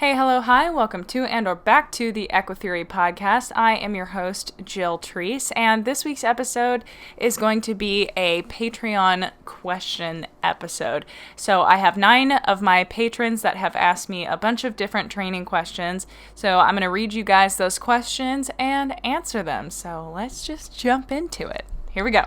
Hey, hello, hi, welcome to and or back to the EquiTheory podcast. I am your host, Jill Treese, and this week's episode is going to be a Patreon question episode. So I have 9 of my patrons that have asked me a bunch of different training questions, so I'm going to read you guys those questions and answer them. So let's just jump into it. Here we go.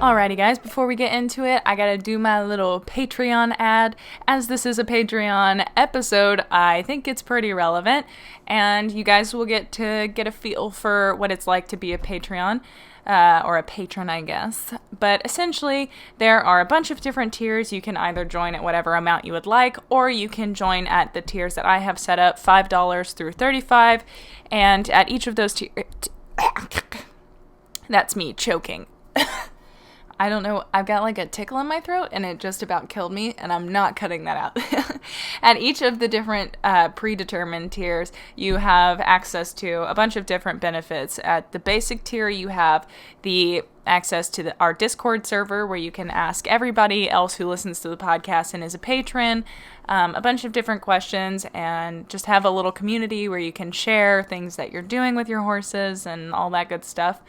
Alrighty guys, before we get into it, I gotta do my little Patreon ad. As this is a Patreon episode, I think it's pretty relevant, and you guys will get to get a feel for what it's like to be a Patreon, or a patron, I guess. But essentially, there are a bunch of different tiers. You can either join at whatever amount you would like, or you can join at the tiers that I have set up, $5 through $35, and at each of those tiers... That's me choking. I don't know, I've got like a tickle in my throat and it just about killed me, and I'm not cutting that out. At each of the different predetermined tiers, you have access to a bunch of different benefits. At the basic tier, you have the access to our Discord server where you can ask everybody else who listens to the podcast and is a patron a bunch of different questions, and just have a little community where you can share things that you're doing with your horses and all that good stuff.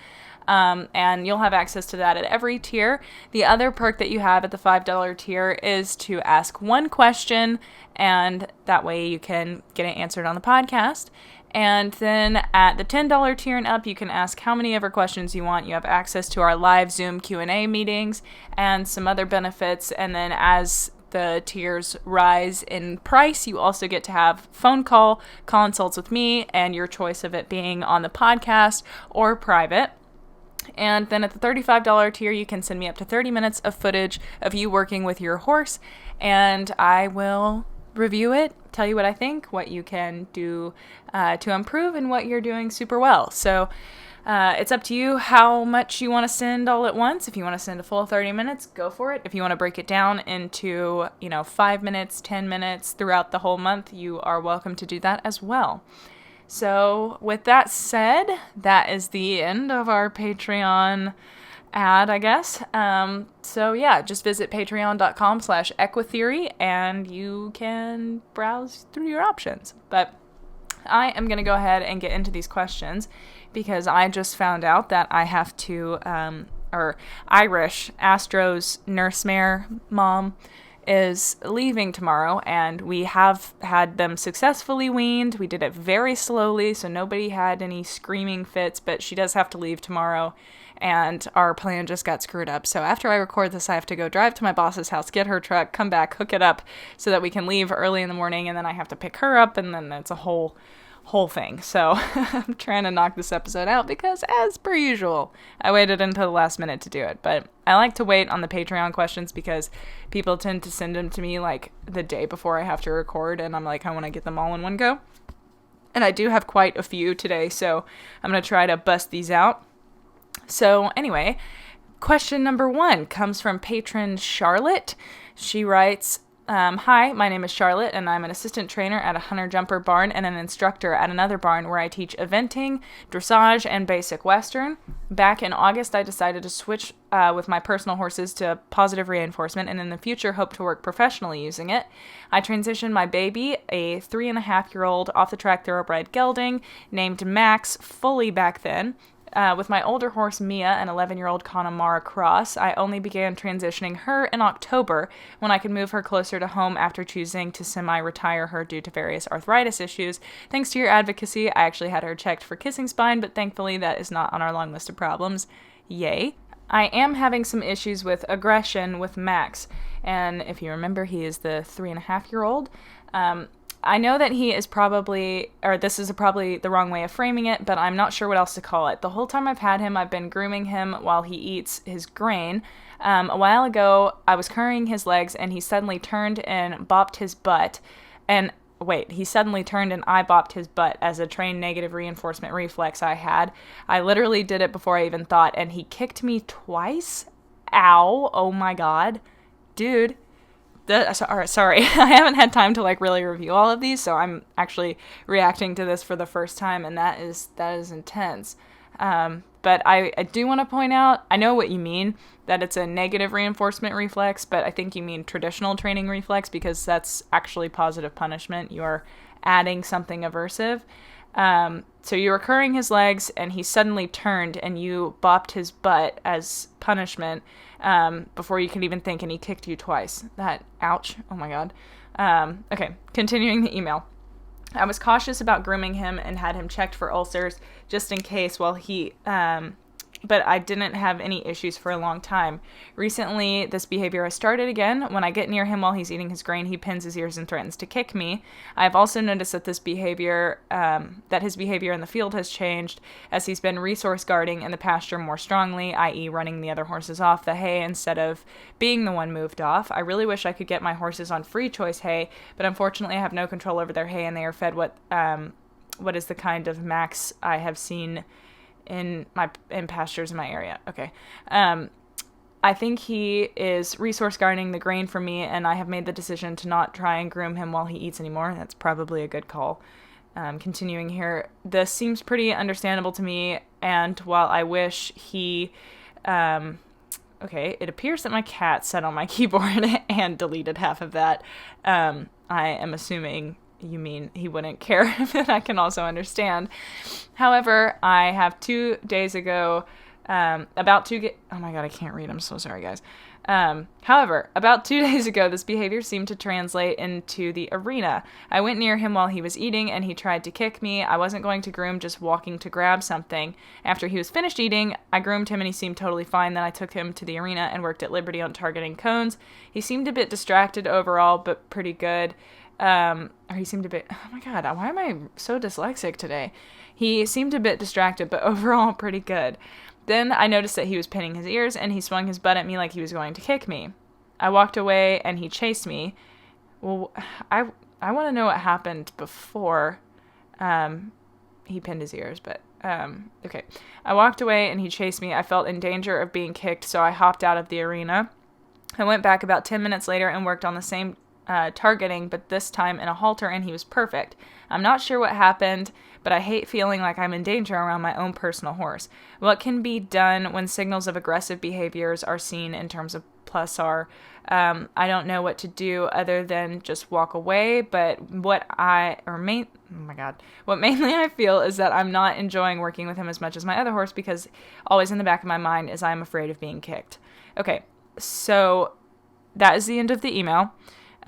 And you'll have access to that at every tier. The other perk that you have at the $5 tier is to ask one question, and that way you can get it answered on the podcast. And then at the $10 tier and up, you can ask how many ever questions you want. You have access to our live Zoom Q&A meetings and some other benefits. And then as the tiers rise in price, you also get to have phone call consults with me, and your choice of it being on the podcast or private. And then at the $35 tier, you can send me up to 30 minutes of footage of you working with your horse, and I will review it, tell you what I think, what you can do to improve, and what you're doing super well. So it's up to you how much you want to send all at once. If you want to send a full 30 minutes, go for it. If you want to break it down into, 5 minutes, 10 minutes throughout the whole month, you are welcome to do that as well. So with that said, that is the end of our Patreon ad, I guess. So yeah, just visit patreon.com/EquiTheory and you can browse through your options. But I am going to go ahead and get into these questions because I just found out that I have to, Irish, Astro's nurse mare mom, is leaving tomorrow, and we have had them successfully weaned. We did it very slowly, so nobody had any screaming fits, but she does have to leave tomorrow, and our plan just got screwed up. So after I record this, I have to go drive to my boss's house, get her truck, come back, hook it up so that we can leave early in the morning, and then I have to pick her up, and then it's a whole thing. So I'm trying to knock this episode out because, as per usual, I waited until the last minute to do it. But I like to wait on the Patreon questions because people tend to send them to me like the day before I have to record, and I'm like, I want to get them all in one go. And I do have quite a few today, so I'm going to try to bust these out. So anyway, question number 1 comes from patron Charlotte. She writes, hi, my name is Charlotte, and I'm an assistant trainer at a hunter jumper barn and an instructor at another barn where I teach eventing, dressage, and basic Western. Back in August, I decided to switch with my personal horses to positive reinforcement, and in the future hope to work professionally using it. I transitioned my baby, a 3.5-year-old off-the-track thoroughbred gelding named Max, fully back then. With my older horse, Mia, an 11-year-old Connemara cross, I only began transitioning her in October when I could move her closer to home after choosing to semi-retire her due to various arthritis issues. Thanks to your advocacy, I actually had her checked for kissing spine, but thankfully that is not on our long list of problems. Yay. I am having some issues with aggression with Max, and if you remember, he is the 3.5-year-old. I know that he is probably, or this is probably the wrong way of framing it, but I'm not sure what else to call it. The whole time I've had him, I've been grooming him while he eats his grain. A while ago, I was currying his legs, and he suddenly turned and bopped his butt. He suddenly turned and I bopped his butt as a trained negative reinforcement reflex I had. I literally did it before I even thought, and he kicked me twice. Ow. Oh my God. Dude. Sorry, I haven't had time to like really review all of these, so I'm actually reacting to this for the first time, and that is intense. But I do want to point out, I know what you mean, that it's a negative reinforcement reflex, but I think you mean traditional training reflex, because that's actually positive punishment. You are adding something aversive. So you were currying his legs, and he suddenly turned, and you bopped his butt as punishment, before you could even think, and he kicked you twice. Ouch. Oh my God. Okay, continuing the email. I was cautious about grooming him and had him checked for ulcers just in case but I didn't have any issues for a long time. Recently, this behavior has started again. When I get near him while he's eating his grain, he pins his ears and threatens to kick me. I have also noticed that his behavior in the field has changed, as he's been resource guarding in the pasture more strongly, i.e. running the other horses off the hay instead of being the one moved off. I really wish I could get my horses on free choice hay, but unfortunately I have no control over their hay, and they are fed what is the kind of max I have seen in pastures in my area. Okay. I think he is resource guarding the grain for me, and I have made the decision to not try and groom him while he eats anymore. That's probably a good call. Continuing here, this seems pretty understandable to me, and while I wish he... it appears that my cat sat on my keyboard and deleted half of that. I am assuming you mean he wouldn't care, that I can also understand. However, I have 2 days ago, oh my God, I can't read. I'm so sorry, guys. However, about 2 days ago, this behavior seemed to translate into the arena. I went near him while he was eating, and he tried to kick me. I wasn't going to groom, just walking to grab something. After he was finished eating, I groomed him, and he seemed totally fine. Then I took him to the arena and worked at liberty on targeting cones. He seemed a bit distracted overall, but pretty good. Oh my God, why am I so dyslexic today? He seemed a bit distracted, but overall pretty good. Then I noticed that he was pinning his ears, and he swung his butt at me like he was going to kick me. I walked away, and he chased me. Well, I want to know what happened before he pinned his ears, but okay. I walked away, and he chased me. I felt in danger of being kicked, so I hopped out of the arena. I went back about 10 minutes later and worked on the same targeting, but this time in a halter, and he was perfect. I'm not sure what happened, but I hate feeling like I'm in danger around my own personal horse. What can be done when signals of aggressive behaviors are seen in terms of +R? I don't know what to do other than just walk away, but what mainly I feel is that I'm not enjoying working with him as much as my other horse, because always in the back of my mind is I'm afraid of being kicked. Okay, so that is the end of the email.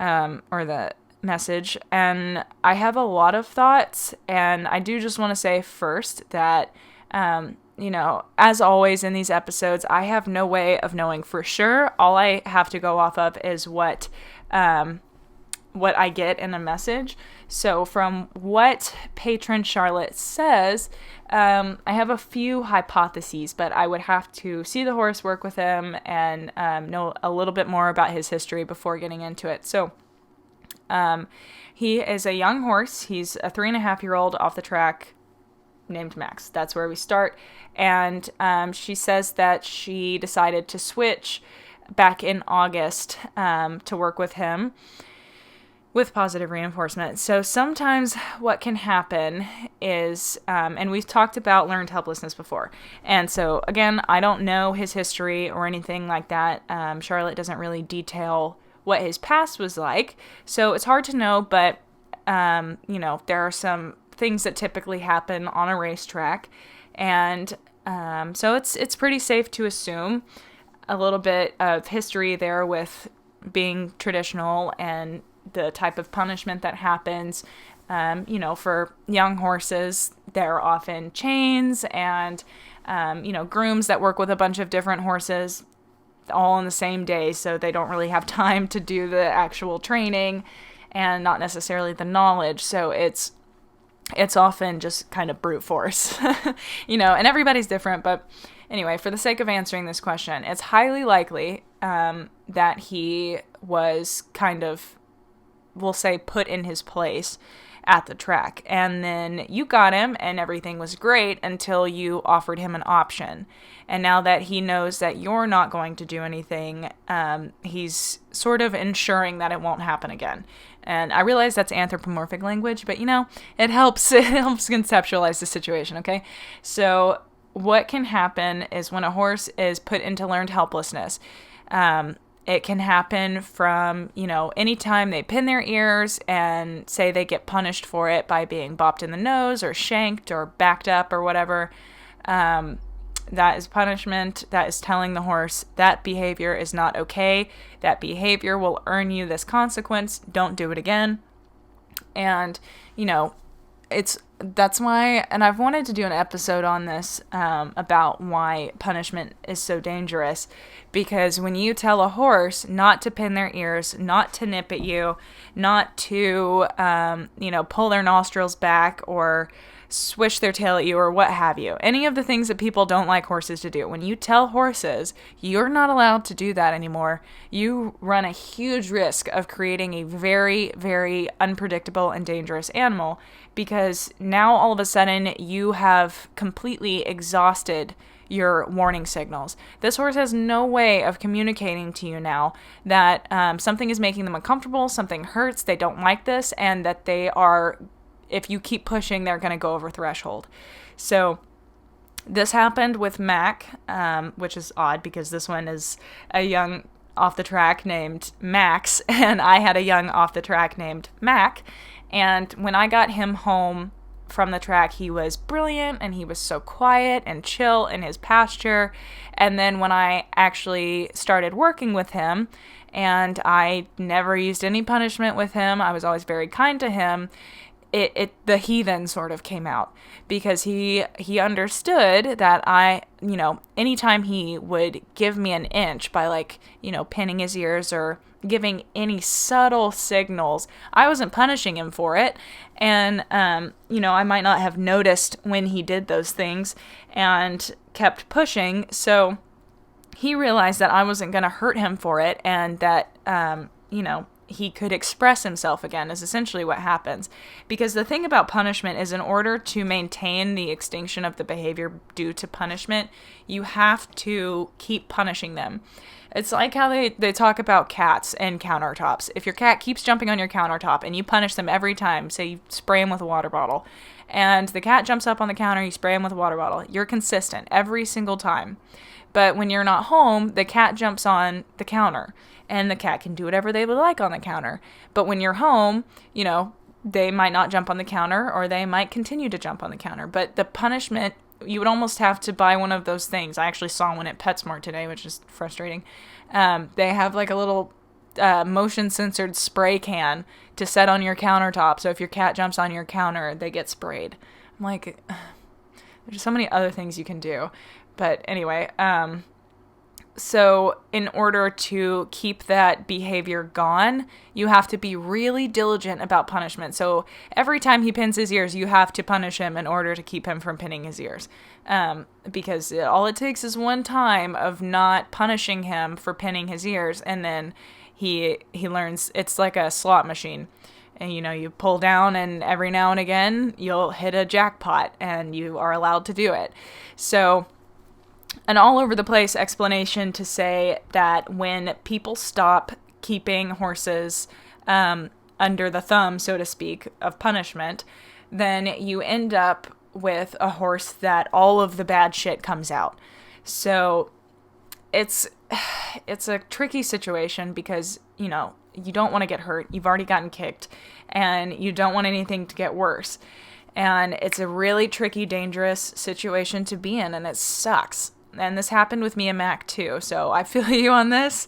Or the message, and I have a lot of thoughts, and I do just want to say first that, as always in these episodes, I have no way of knowing for sure. All I have to go off of is what I get in a message. So from what patron Charlotte says, I have a few hypotheses, but I would have to see the horse, work with him, and know a little bit more about his history before getting into it. So he is a young horse. He's a 3.5-year-old off the track named Max. That's where we start. And she says that she decided to switch back in August to work with him with positive reinforcement. So sometimes what can happen is, and we've talked about learned helplessness before. And so again, I don't know his history or anything like that. Charlotte doesn't really detail what his past was like. So it's hard to know, but, there are some things that typically happen on a racetrack. And so it's pretty safe to assume a little bit of history there with being traditional and the type of punishment that happens. For young horses, there are often chains and, grooms that work with a bunch of different horses all on the same day, so they don't really have time to do the actual training and not necessarily the knowledge. So it's often just kind of brute force, and everybody's different. But anyway, for the sake of answering this question, it's highly likely that he was kind of we'll say, put in his place at the track. And then you got him and everything was great until you offered him an option. And now that he knows that you're not going to do anything, he's sort of ensuring that it won't happen again. And I realize that's anthropomorphic language, but it helps conceptualize the situation, okay? So what can happen is when a horse is put into learned helplessness, it can happen from, anytime they pin their ears and say they get punished for it by being bopped in the nose or shanked or backed up or whatever. That is punishment. That is telling the horse that behavior is not okay. That behavior will earn you this consequence. Don't do it again. And, that's why, and I've wanted to do an episode on this about why punishment is so dangerous, because when you tell a horse not to pin their ears, not to nip at you, not to, pull their nostrils back or swish their tail at you or what have you, any of the things that people don't like horses to do, when you tell horses you're not allowed to do that anymore, you run a huge risk of creating a very, very unpredictable and dangerous animal, because now all of a sudden you have completely exhausted your warning signals. This horse has no way of communicating to you now that something is making them uncomfortable, something hurts, they don't like this, and that they are, if you keep pushing, they're going to go over threshold. So this happened with Mac, which is odd because this one is a young off the track named Max, and I had a young off the track named Mac. And when I got him home from the track, he was brilliant and he was so quiet and chill in his pasture. And then when I actually started working with him, and I never used any punishment with him, I was always very kind to him, the heathen sort of came out, because he understood that I, anytime he would give me an inch by pinning his ears or giving any subtle signals, I wasn't punishing him for it. And, I might not have noticed when he did those things and kept pushing. So he realized that I wasn't going to hurt him for it, and that, he could express himself again, is essentially what happens. Because the thing about punishment is, in order to maintain the extinction of the behavior due to punishment, you have to keep punishing them. It's like how they talk about cats and countertops. If your cat keeps jumping on your countertop and you punish them every time, say you spray him with a water bottle, and the cat jumps up on the counter, you spray him with a water bottle, you're consistent every single time. But when you're not home, the cat jumps on the counter, and the cat can do whatever they would like on the counter. But when you're home, they might not jump on the counter, or they might continue to jump on the counter. But the punishment, you would almost have to buy one of those things. I actually saw one at PetSmart today, which is frustrating. They have like a little motion-censored spray can to set on your countertop. So if your cat jumps on your counter, they get sprayed. I'm like, there's so many other things you can do. But anyway, so in order to keep that behavior gone, you have to be really diligent about punishment. So every time he pins his ears, you have to punish him in order to keep him from pinning his ears. Because all it takes is one time of not punishing him for pinning his ears, and then he learns. It's like a slot machine. And, you pull down, and every now and again, you'll hit a jackpot, and you are allowed to do it. So an all over the place explanation to say that when people stop keeping horses under the thumb, so to speak, of punishment, then you end up with a horse that all of the bad shit comes out. So it's a tricky situation, because, you don't want to get hurt. You've already gotten kicked, and you don't want anything to get worse. And it's a really tricky, dangerous situation to be in, and it sucks. And this happened with me and Mac too, so I feel you on this,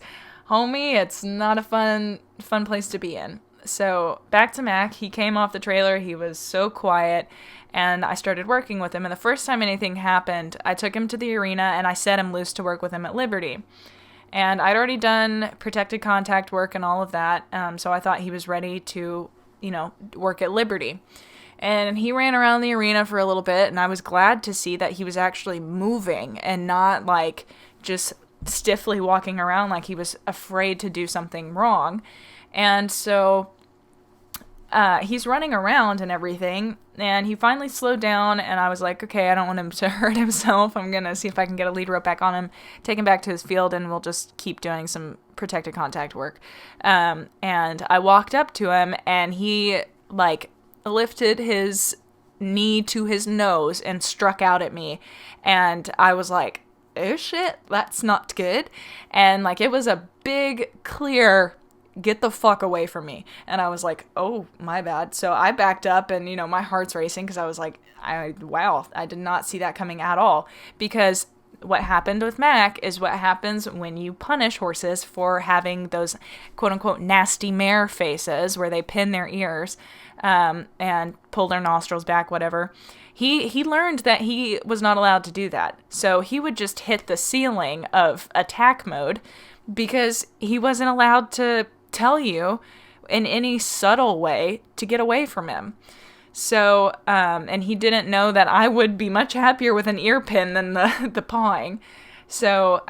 homie. It's not a fun place to be in. So back to Mac. He came off the trailer. He was so quiet, and I started working with him. And the first time anything happened, I took him to the arena and I set him loose to work with him at Liberty. And I'd already done protected contact work and all of that, so I thought he was ready to, work at Liberty. And he ran around the arena for a little bit, and I was glad to see that he was actually moving and not just stiffly walking around like he was afraid to do something wrong. And so he's running around and everything, and he finally slowed down, and I was like, okay, I don't want him to hurt himself. I'm going to see if I can get a lead rope back on him, take him back to his field, and we'll just keep doing some protected contact work. And I walked up to him, and he, like, lifted his knee to his nose and struck out at me, and I was like, oh shit, that's not good. And, like, it was a big, clear, get the fuck away from me. And I was like, oh, my bad. So I backed up, and, you know, my heart's racing because I was like, wow, I did not see that coming at all. Because what happened with Mac is what happens when you punish horses for having those quote unquote nasty mare faces where they pin their ears and pull their nostrils back, whatever. He learned that he was not allowed to do that. So he would just hit the ceiling of attack mode because he wasn't allowed to tell you in any subtle way to get away from him. So, and he didn't know that I would be much happier with an ear pin than the pawing. So,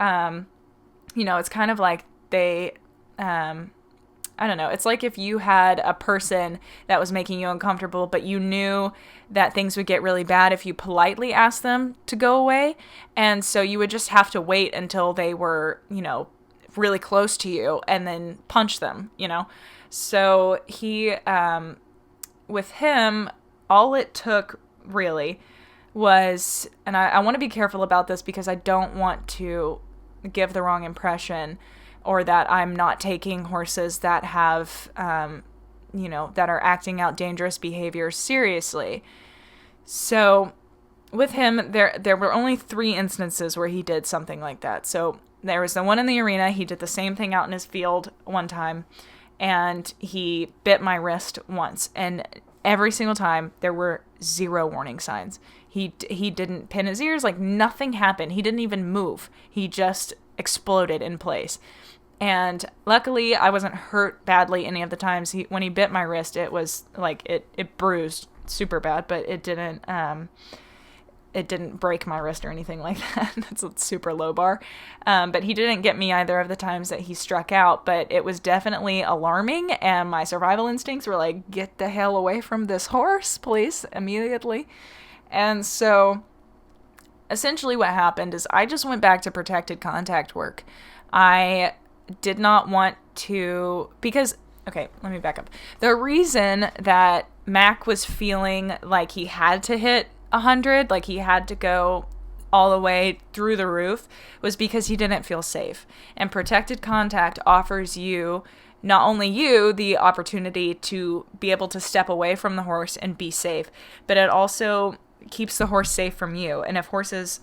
you know, it's kind of like they, I don't know. It's like if you had a person that was making you uncomfortable, but you knew that things would get really bad if you politely asked them to go away. And so you would just have to wait until they were, you know, really close to you and then punch them, you know? So he, with him, all it took really was, and I want to be careful about this because I don't want to give the wrong impression or that I'm not taking horses that have, you know, that are acting out dangerous behavior seriously. So with him, there were only 3 instances where he did something like that. So there was the one in the arena. He did the same thing out in his field one time, and he bit my wrist once. And every single time, there were 0 warning signs. He didn't pin his ears, like nothing happened. He didn't even move. He just exploded in place. And luckily, I wasn't hurt badly any of the times. When he bit my wrist, it was like it bruised super bad, but it didn't break my wrist or anything like that. It's a super low bar. But he didn't get me either of the times that he struck out, but it was definitely alarming, and my survival instincts were like, get the hell away from this horse, please, immediately. And so essentially what happened is I just went back to protected contact work. I did not want to, because, okay, let me back up. The reason that Mac was feeling like he had to hit 100, like he had to go all the way through the roof, was because he didn't feel safe. And protected contact offers you, not only you, the opportunity to be able to step away from the horse and be safe, but it also keeps the horse safe from you. And if horses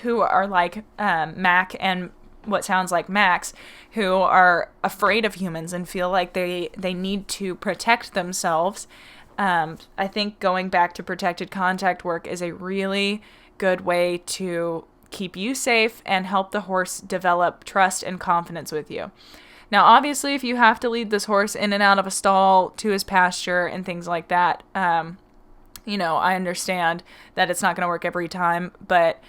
who are like Mac and what sounds like Max, who are afraid of humans and feel like they need to protect themselves, I think going back to protected contact work is a really good way to keep you safe and help the horse develop trust and confidence with you. Now, obviously, if you have to lead this horse in and out of a stall to his pasture and things like that, you know, I understand that it's not going to work every time, but,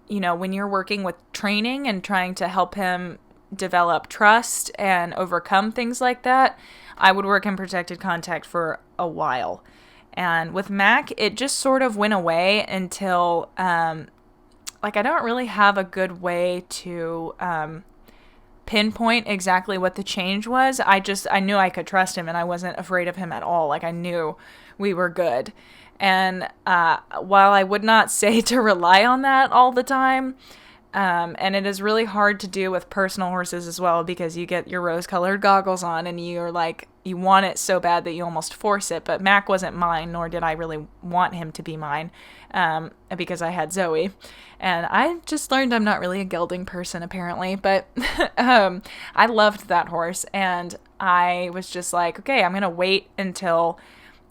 you know, when you're working with training and trying to help him develop trust and overcome things like that, I would work in protected contact for a while. And with Mac, it just sort of went away until, like, I don't really have a good way to pinpoint exactly what the change was. I knew I could trust him, and I wasn't afraid of him at all. Like, I knew we were good. And while I would not say to rely on that all the time, and it is really hard to do with personal horses as well, because you get your rose-colored goggles on and you're like, you want it so bad that you almost force it. But Mac wasn't mine, nor did I really want him to be mine, because I had Zoe. And I just learned I'm not really a gelding person, apparently. But I loved that horse, and I was just like, okay, I'm going to wait until,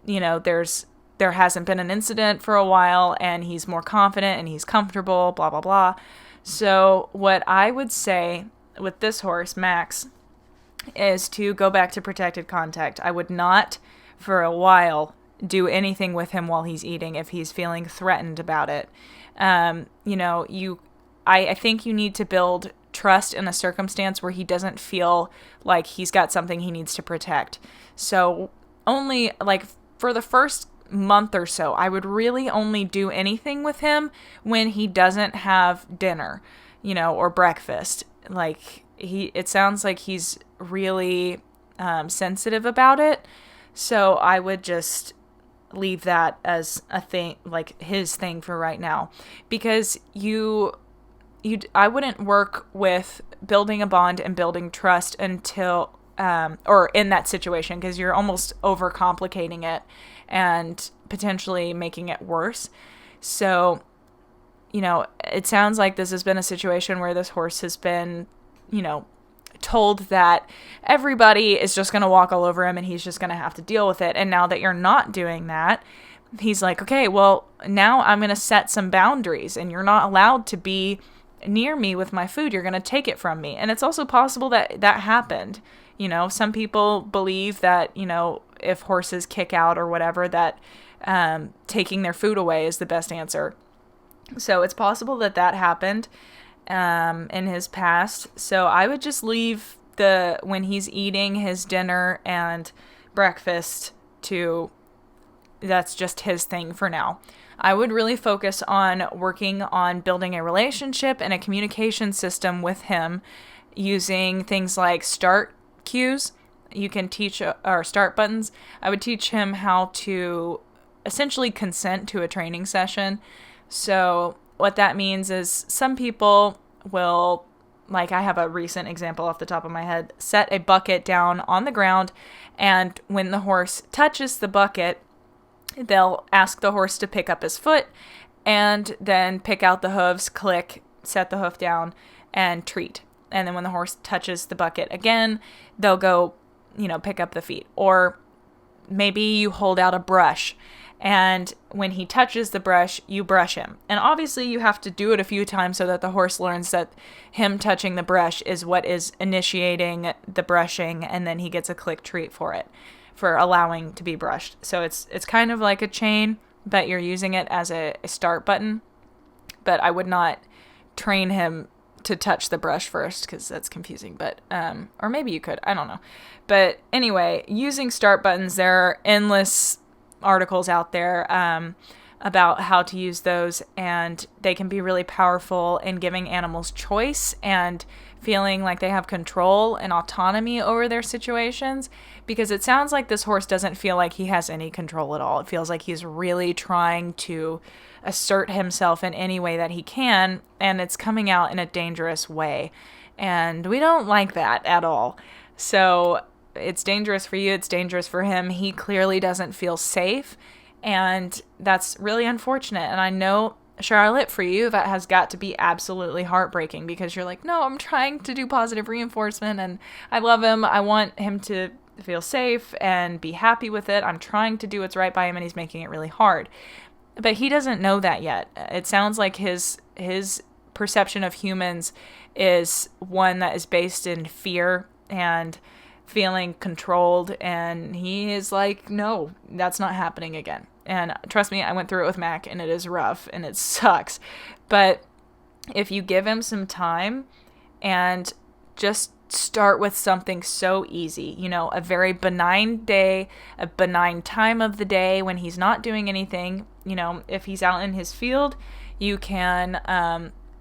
you know, there hasn't been an incident for a while, and he's more confident and he's comfortable, blah, blah, blah. So what I would say with this horse, Max, is to go back to protected contact. I would not, for a while, do anything with him while he's eating if he's feeling threatened about it. You know, I think you need to build trust in a circumstance where he doesn't feel like he's got something he needs to protect. So only like for the first month or so, I would really only do anything with him when he doesn't have dinner, or breakfast. Like it sounds like he's really sensitive about it. So I would just leave that as a thing, like his thing for right now, because I wouldn't work with building a bond and building trust until, or in that situation, because you're almost overcomplicating it and potentially making it worse. So, it sounds like this has been a situation where this horse has been, told that everybody is just going to walk all over him and he's just going to have to deal with it. And now that you're not doing that, he's like, okay, well, now I'm going to set some boundaries and you're not allowed to be near me with my food. You're going to take it from me. And it's also possible that that happened. Some people believe that, if horses kick out or whatever, that taking their food away is the best answer. So it's possible that that happened in his past. So I would just leave when he's eating his dinner and breakfast that's just his thing for now. I would really focus on working on building a relationship and a communication system with him using things like start cues. You can teach, or start buttons. I would teach him how to essentially consent to a training session. So what that means is some people will, like I have a recent example off the top of my head, set a bucket down on the ground, and when the horse touches the bucket, they'll ask the horse to pick up his foot and then pick out the hooves, click, set the hoof down, and treat. And then when the horse touches the bucket again, they'll go, pick up the feet. Or maybe you hold out a brush, and when he touches the brush, you brush him. And obviously you have to do it a few times so that the horse learns that him touching the brush is what is initiating the brushing, and then he gets a click treat for it, for allowing to be brushed. So it's kind of like a chain, but you're using it as a start button. But I would not train him to touch the brush first, because that's confusing. But or maybe you could, I don't know. But anyway, using start buttons, there are endless articles out there about how to use those, and they can be really powerful in giving animals choice and feeling like they have control and autonomy over their situations, because it sounds like this horse doesn't feel like he has any control at all. It feels like he's really trying to assert himself in any way that he can, and it's coming out in a dangerous way, and we don't like that at all. So it's dangerous for you, it's dangerous for him. He clearly doesn't feel safe, and that's really unfortunate. And I know, Charlotte, for you, that has got to be absolutely heartbreaking, because you're like, no, I'm trying to do positive reinforcement, and I love him. I want him to feel safe and be happy with it. I'm trying to do what's right by him, and he's making it really hard. But he doesn't know that yet. It sounds like his perception of humans is one that is based in fear and feeling controlled, and he is like, no, that's not happening again. And trust me, I went through it with Mac, and it is rough and it sucks. But if you give him some time and just start with something so easy, a very benign day, a benign time of the day when he's not doing anything. If he's out in his field, you can,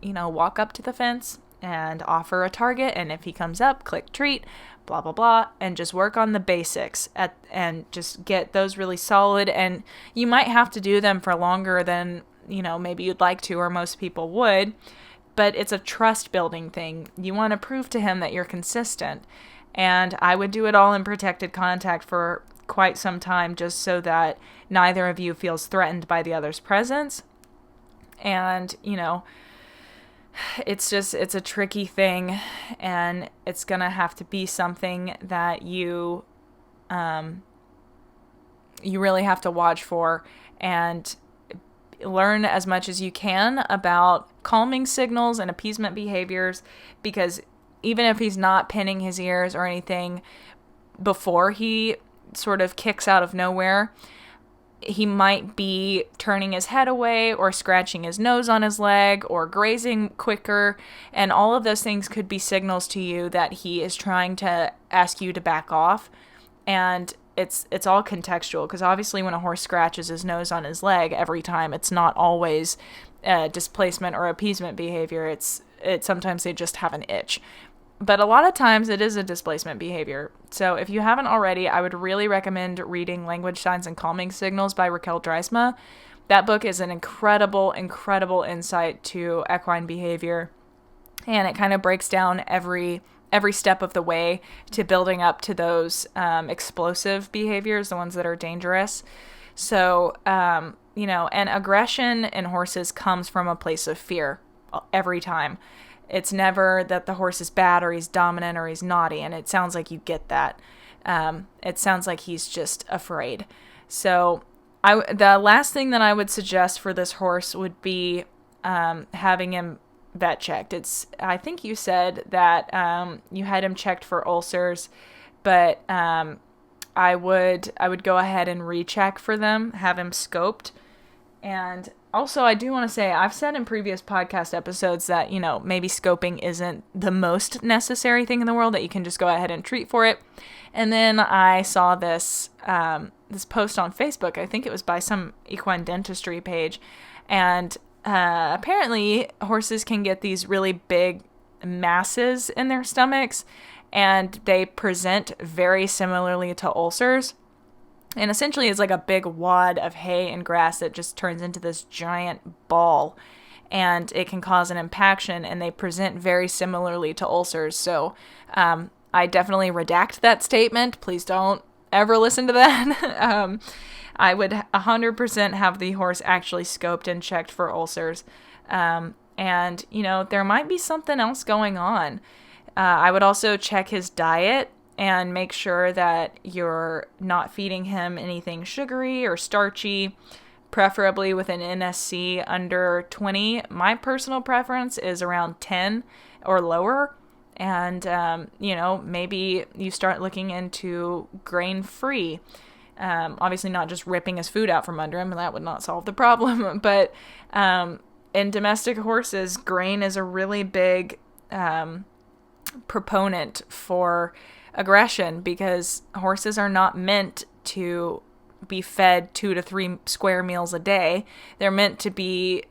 walk up to the fence and offer a target. And if he comes up, click treat, blah, blah, blah, and just work on the basics and just get those really solid. And you might have to do them for longer than, maybe you'd like to, or most people would, but it's a trust building thing. You want to prove to him that you're consistent. And I would do it all in protected contact for quite some time, just so that neither of you feels threatened by the other's presence. And, it's a tricky thing, and it's going to have to be something that you really have to watch for and learn as much as you can about calming signals and appeasement behaviors, because even if he's not pinning his ears or anything before he sort of kicks out of nowhere, he might be turning his head away or scratching his nose on his leg or grazing quicker. And all of those things could be signals to you that he is trying to ask you to back off. And it's all contextual, because obviously when a horse scratches his nose on his leg every time, it's not always displacement or appeasement behavior. Sometimes they just have an itch. But a lot of times it is a displacement behavior. So if you haven't already, I would really recommend reading Language, Signs, and Calming Signals by Raquel Dreisma. That book is an incredible, incredible insight to equine behavior. And it kind of breaks down every step of the way to building up to those explosive behaviors, the ones that are dangerous. So, and aggression in horses comes from a place of fear every time. It's never that the horse is bad or he's dominant or he's naughty, and it sounds like you get that. It sounds like he's just afraid. So the last thing that I would suggest for this horse would be having him vet checked. I think you said that you had him checked for ulcers, but I would go ahead and recheck for them, have him scoped. And also, I do want to say, I've said in previous podcast episodes that, maybe scoping isn't the most necessary thing in the world, that you can just go ahead and treat for it. And then I saw this post on Facebook. I think it was by some equine dentistry page. And apparently horses can get these really big masses in their stomachs, and they present very similarly to ulcers. And essentially it's like a big wad of hay and grass that just turns into this giant ball, and it can cause an impaction, and they present very similarly to ulcers. So I definitely redact that statement. Please don't ever listen to that. I would 100% have the horse actually scoped and checked for ulcers. And, there might be something else going on. I would also check his diet and make sure that you're not feeding him anything sugary or starchy, preferably with an NSC under 20. My personal preference is around 10 or lower. And, maybe you start looking into grain-free. Obviously not just ripping his food out from under him, and that would not solve the problem. But in domestic horses, grain is a really big proponent for aggression, because horses are not meant to be fed 2 to 3 square meals a day. They're meant to be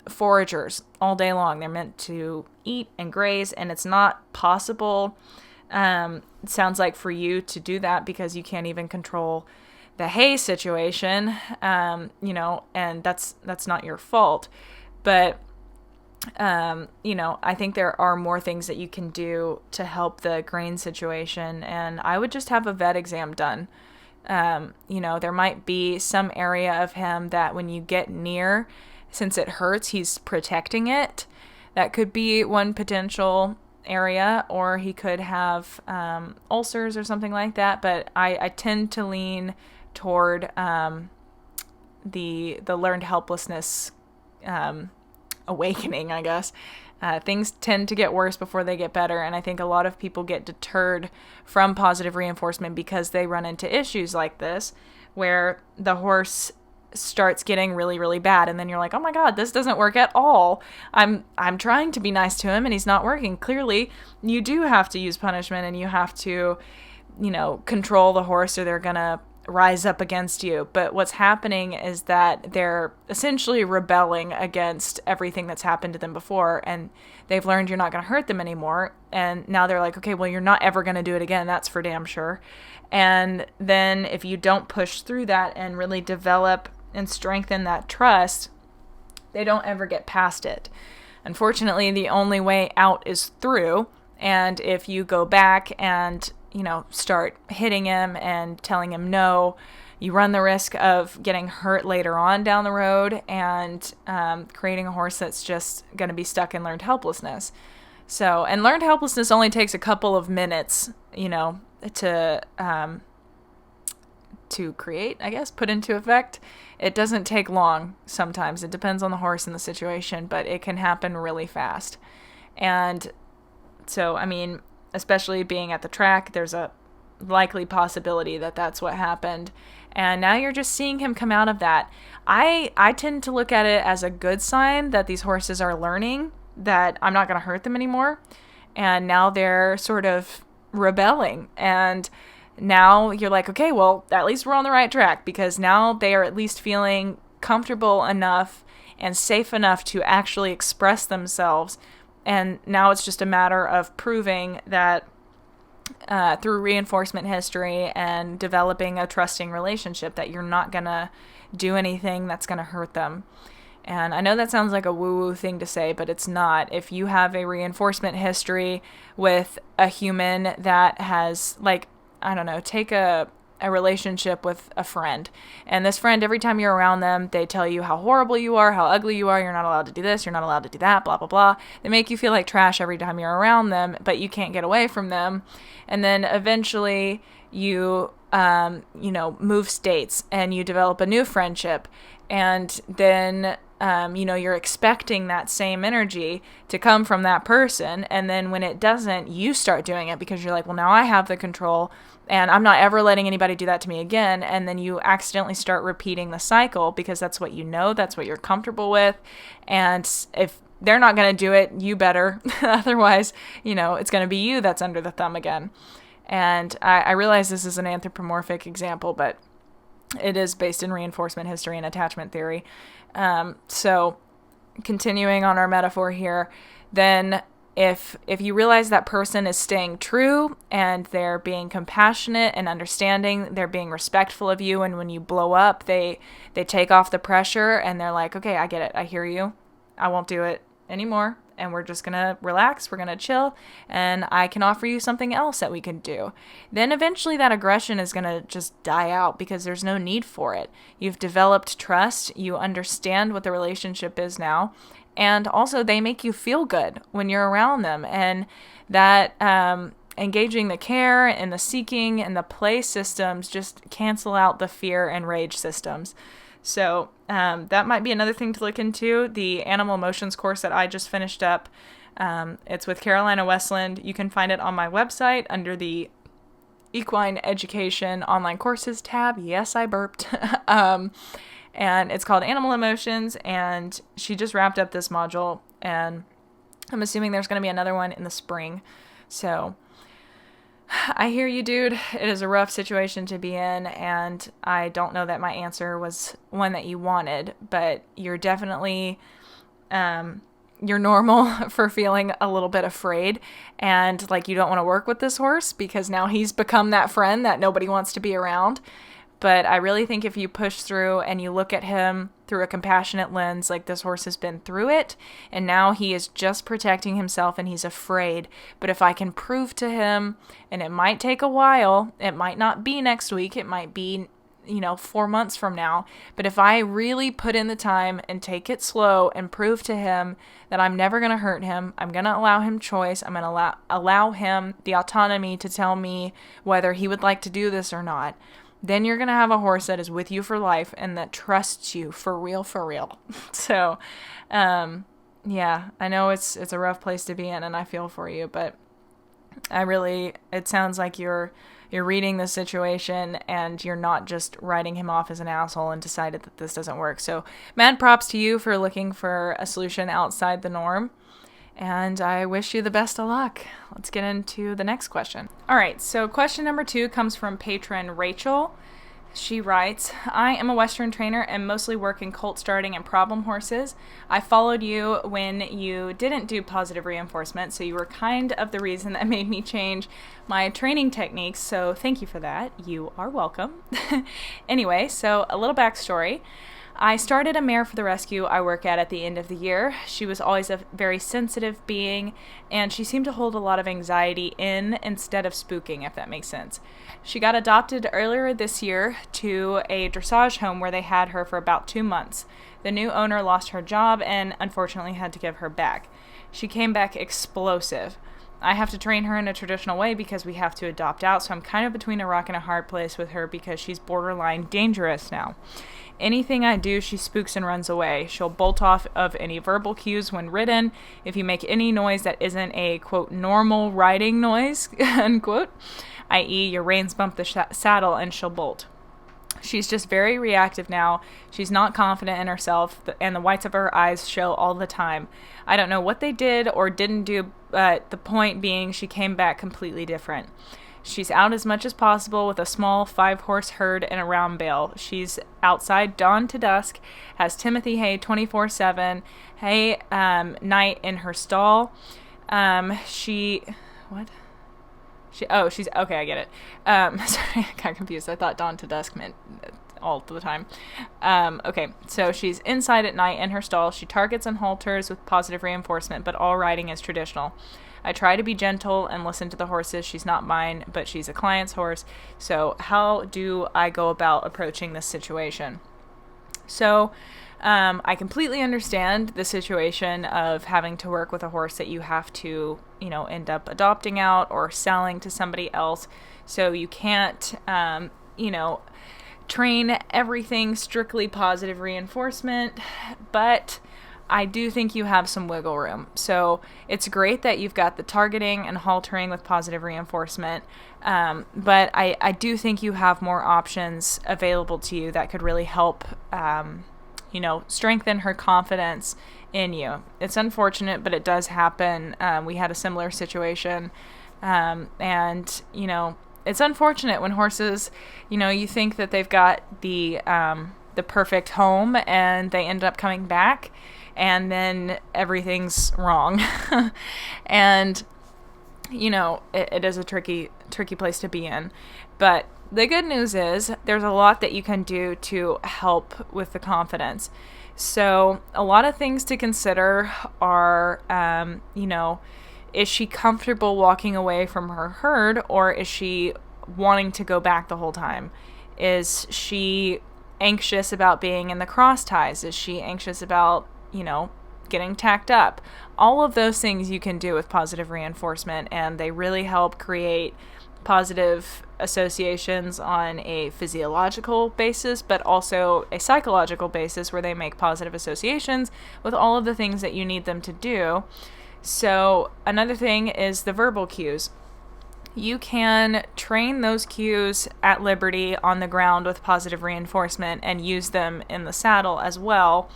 foragers all day long. They're meant to eat and graze, and it's not possible, it sounds like, for you to do that, because you can't even control the hay situation, and that's not your fault. But I think there are more things that you can do to help the grain situation, and I would just have a vet exam done. There might be some area of him that when you get near, since it hurts, he's protecting it. That could be one potential area, or he could have ulcers or something like that. But I tend to lean toward the learned helplessness awakening, I guess. Things tend to get worse before they get better, and I think a lot of people get deterred from positive reinforcement because they run into issues like this, where the horse starts getting really, really bad, and then you're like, oh my god, this doesn't work at all. I'm trying to be nice to him, and he's not working. Clearly, you do have to use punishment, and you have to, control the horse, or they're gonna rise up against you. But what's happening is that they're essentially rebelling against everything that's happened to them before, and they've learned you're not going to hurt them anymore, and now they're like, okay, well, you're not ever going to do it again, that's for damn sure. And then if you don't push through that and really develop and strengthen that trust, they don't ever get past it. Unfortunately, the only way out is through, and if you go back and start hitting him and telling him no, you run the risk of getting hurt later on down the road, and creating a horse that's just going to be stuck in learned helplessness. So, and learned helplessness only takes a couple of minutes, to create, I guess, put into effect. It doesn't take long sometimes. It depends on the horse and the situation, but it can happen really fast. And so, especially being at the track, there's a likely possibility that that's what happened. And now you're just seeing him come out of that. I tend to look at it as a good sign that these horses are learning that I'm not going to hurt them anymore. And now they're sort of rebelling. And now you're like, okay, well, at least we're on the right track, because now they are at least feeling comfortable enough and safe enough to actually express themselves. And now it's just a matter of proving that through reinforcement history and developing a trusting relationship that you're not going to do anything that's going to hurt them. And I know that sounds like a woo-woo thing to say, but it's not. If you have a reinforcement history with a human that has, like, I don't know, take a relationship with a friend. And this friend, every time you're around them, they tell you how horrible you are, how ugly you are, you're not allowed to do this, you're not allowed to do that, blah, blah, blah. They make you feel like trash every time you're around them, but you can't get away from them. And then eventually you, move states and you develop a new friendship. And then, you're expecting that same energy to come from that person. And then when it doesn't, you start doing it because you're like, well, now I have the control and I'm not ever letting anybody do that to me again. And then you accidentally start repeating the cycle because that's what you know, that's what you're comfortable with. And if they're not going to do it, you better. Otherwise, it's going to be you that's under the thumb again. And I realize this is an anthropomorphic example, but it is based in reinforcement history and attachment theory. So continuing on our metaphor here, then if you realize that person is staying true and they're being compassionate and understanding, they're being respectful of you, and when you blow up, they take off the pressure and they're like, okay, I get it. I hear you. I won't do it anymore. And we're just going to relax. We're going to chill. And I can offer you something else that we can do. Then eventually that aggression is going to just die out because there's no need for it. You've developed trust. You understand what the relationship is now. And also they make you feel good when you're around them. And that engaging the care and the seeking and the play systems just cancel out the fear and rage systems. So that might be another thing to look into. The Animal Emotions course that I just finished up, it's with Carolina Westland. You can find it on my website under the Equine Education Online Courses tab. Yes, I burped. And it's called Animal Emotions, and she just wrapped up this module, and I'm assuming there's going to be another one in the spring. So I hear you, dude. It is a rough situation to be in, and I don't know that my answer was one that you wanted, but you're definitely, you're normal for feeling a little bit afraid, and like you don't want to work with this horse because now he's become that friend that nobody wants to be around. But I really think if you push through and you look at him through a compassionate lens, like this horse has been through it, and now he is just protecting himself and he's afraid. But if I can prove to him, and it might take a while, it might not be next week, it might be, 4 months from now. But if I really put in the time and take it slow and prove to him that I'm never going to hurt him, I'm going to allow him choice, I'm going to allow him the autonomy to tell me whether he would like to do this or not, then you're going to have a horse that is with you for life and that trusts you for real, for real. So, yeah, I know it's a rough place to be in, and I feel for you, but it sounds like you're reading the situation and you're not just writing him off as an asshole and decided that this doesn't work. So mad props to you for looking for a solution outside the norm. And I wish you the best of luck. Let's get into the next question. All right, so question number 2 comes from patron Rachel. She writes, I am a Western trainer and mostly work in colt starting and problem horses. I followed you when you didn't do positive reinforcement, so you were kind of the reason that made me change my training techniques, so thank you for that. You are welcome. Anyway, so a little backstory. I started a mare for the rescue I work at the end of the year. She was always a very sensitive being, and she seemed to hold a lot of anxiety in instead of spooking, if that makes sense. She got adopted earlier this year to a dressage home where they had her for about 2 months. The new owner lost her job and unfortunately had to give her back. She came back explosive. I have to train her in a traditional way because we have to adopt out. So I'm kind of between a rock and a hard place with her because she's borderline dangerous now. Anything I do, she spooks and runs away. She'll bolt off of any verbal cues when ridden. If you make any noise that isn't a, quote, normal riding noise, unquote, i.e. your reins bump the saddle, and she'll bolt. She's just very reactive now. She's not confident in herself, and the whites of her eyes show all the time. I don't know what they did or didn't do, but the point being she came back completely different. She's out as much as possible with a small 5-horse herd and a round bale. She's outside dawn to dusk, has Timothy hay 24/7, hay night in her stall. She's okay, I get it. Sorry, I got confused. I thought dawn to dusk meant all the time. Okay, so she's inside at night in her stall. She targets and halters with positive reinforcement, but all riding is traditional. I try to be gentle and listen to the horses. She's not mine, but she's a client's horse. So how do I go about approaching this situation? So I completely understand the situation of having to work with a horse that you have to, end up adopting out or selling to somebody else. So you can't, train everything strictly positive reinforcement, but I do think you have some wiggle room. So it's great that you've got the targeting and haltering with positive reinforcement, but I do think you have more options available to you that could really help, strengthen her confidence in you. It's unfortunate, but it does happen. We had a similar situation, and it's unfortunate when horses, you think that they've got the perfect home and they end up coming back and then everything's wrong. And, it is a tricky place to be in. But the good news is there's a lot that you can do to help with the confidence. So a lot of things to consider are, is she comfortable walking away from her herd, or is she wanting to go back the whole time? Is she anxious about being in the cross ties? Is she anxious about, getting tacked up? All of those things you can do with positive reinforcement, and they really help create positive associations on a physiological basis, but also a psychological basis where they make positive associations with all of the things that you need them to do. So another thing is the verbal cues. You can train those cues at liberty on the ground with positive reinforcement and use them in the saddle as well.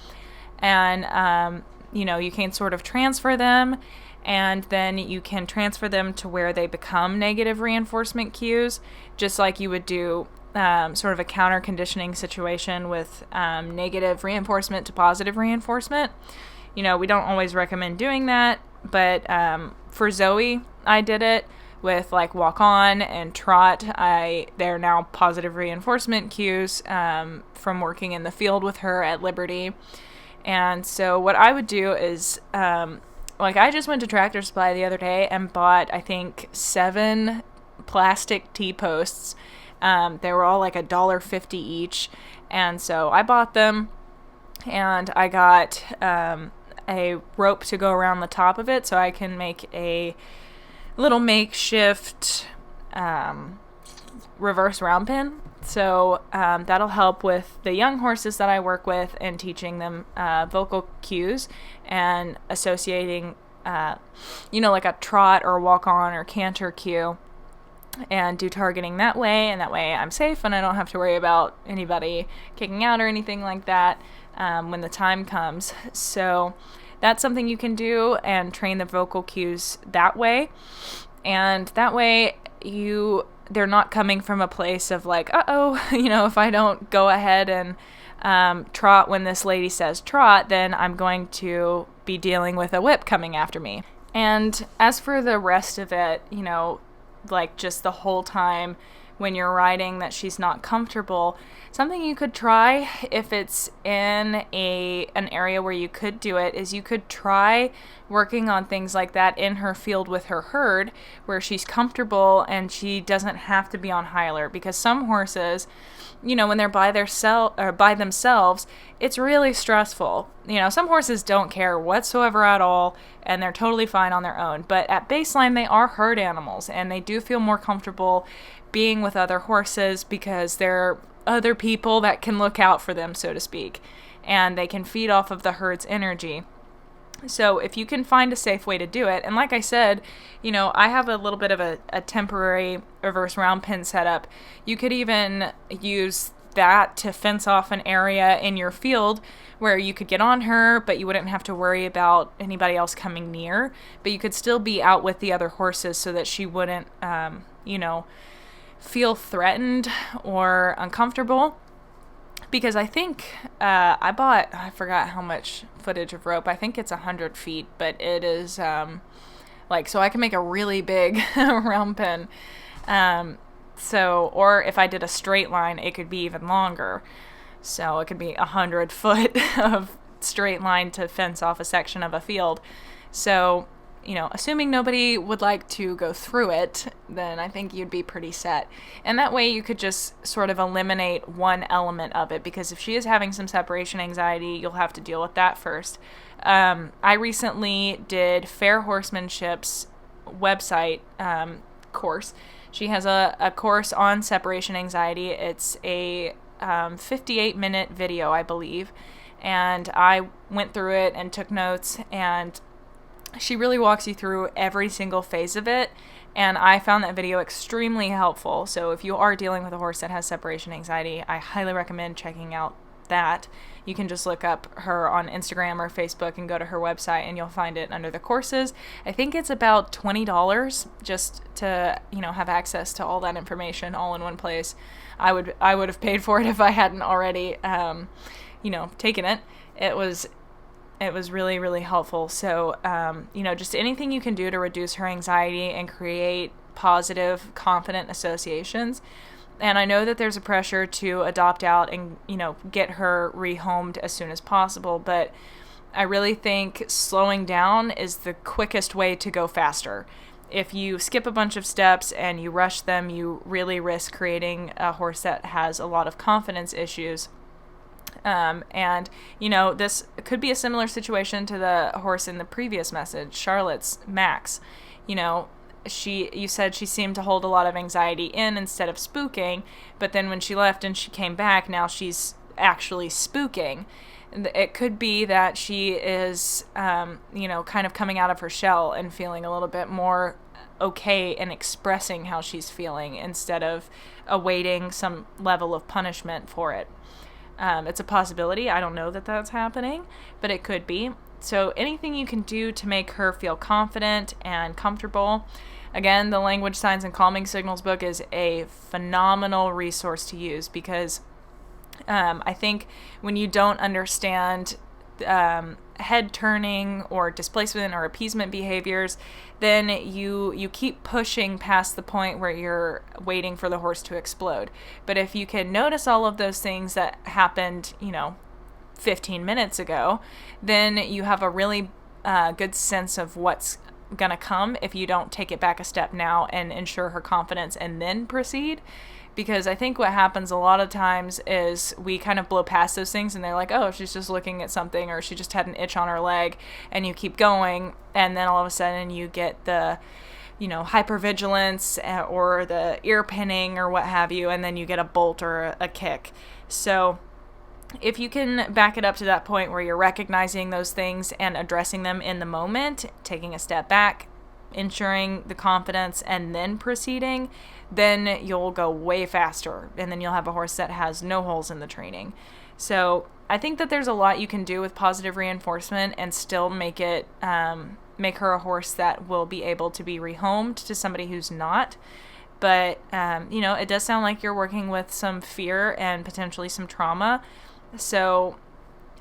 And, you can sort of transfer them, and then you can transfer them to where they become negative reinforcement cues, just like you would do sort of a counter conditioning situation with negative reinforcement to positive reinforcement. We don't always recommend doing that, but for Zoe, I did it with walk on and trot. They're now positive reinforcement cues from working in the field with her at liberty. And so what I would do is, I just went to Tractor Supply the other day and bought, I think, 7 plastic T-posts. They were all $1.50 each. And so I bought them, and I got a rope to go around the top of it so I can make a little makeshift reverse round pin. So that'll help with the young horses that I work with and teaching them vocal cues and associating, like a trot or walk on or canter cue, and do targeting that way. And that way I'm safe and I don't have to worry about anybody kicking out or anything like that when the time comes. So that's something you can do and train the vocal cues that way. And that way they're not coming from a place of if I don't go ahead and trot when this lady says trot, then I'm going to be dealing with a whip coming after me. And as for the rest of it, just the whole time when you're riding that she's not comfortable, something you could try if it's in an area where you could do it is you could try working on things like that in her field with her herd where she's comfortable and she doesn't have to be on high alert, because some horses, when they're by themselves, it's really stressful. Some horses don't care whatsoever at all, and they're totally fine on their own. But at baseline, they are herd animals, and they do feel more comfortable being with other horses because there are other people that can look out for them, so to speak, and they can feed off of the herd's energy. So if you can find a safe way to do it, and like I said, I have a little bit of a temporary reverse round pen setup. You could even use that to fence off an area in your field where you could get on her, but you wouldn't have to worry about anybody else coming near. But you could still be out with the other horses so that she wouldn't, feel threatened or uncomfortable. Because I think I forgot how much footage of rope. I think it's 100 feet, but it is so I can make a really big round pen. Or if I did a straight line, it could be even longer. So it could be 100 foot of straight line to fence off a section of a field. So, assuming nobody would like to go through it, then I think you'd be pretty set. And that way you could just sort of eliminate one element of it, because if she is having some separation anxiety, you'll have to deal with that first. I recently did Fair Horsemanship's website course. She has a course on separation anxiety. It's a 58-minute video, I believe, and I went through it and took notes, and she really walks you through every single phase of it, and I found that video extremely helpful. So if you are dealing with a horse that has separation anxiety, I highly recommend checking out that. You can just look up her on Instagram or Facebook and go to her website, and you'll find it under the courses. I think it's about $20 just to, have access to all that information all in one place. I would have paid for it if I hadn't already, taken it. It was really, really helpful. So, just anything you can do to reduce her anxiety and create positive, confident associations. And I know that there's a pressure to adopt out and, get her rehomed as soon as possible. But I really think slowing down is the quickest way to go faster. If you skip a bunch of steps and you rush them, you really risk creating a horse that has a lot of confidence issues. This could be a similar situation to the horse in the previous message, Charlotte's Max. You said she seemed to hold a lot of anxiety in instead of spooking, but then when she left and she came back, now she's actually spooking. It could be that she is, kind of coming out of her shell and feeling a little bit more okay and expressing how she's feeling instead of awaiting some level of punishment for it. It's a possibility. I don't know that that's happening, but it could be. So anything you can do to make her feel confident and comfortable. Again, the Language, Signs, and Calming Signals book is a phenomenal resource to use, because I think when you don't understand head turning or displacement or appeasement behaviors, then you keep pushing past the point where you're waiting for the horse to explode. But if you can notice all of those things that happened, 15 minutes ago, then you have a really good sense of what's going to come if you don't take it back a step now and ensure her confidence and then proceed. Because I think what happens a lot of times is we kind of blow past those things and they're like, oh, she's just looking at something, or she just had an itch on her leg, and you keep going, and then all of a sudden you get the, hypervigilance or the ear pinning or what have you, and then you get a bolt or a kick. So if you can back it up to that point where you're recognizing those things and addressing them in the moment, taking a step back, ensuring the confidence, and then proceeding, then you'll go way faster, and then you'll have a horse that has no holes in the training. So I think that there's a lot you can do with positive reinforcement and still make her a horse that will be able to be rehomed to somebody who's not. But, it does sound like you're working with some fear and potentially some trauma. So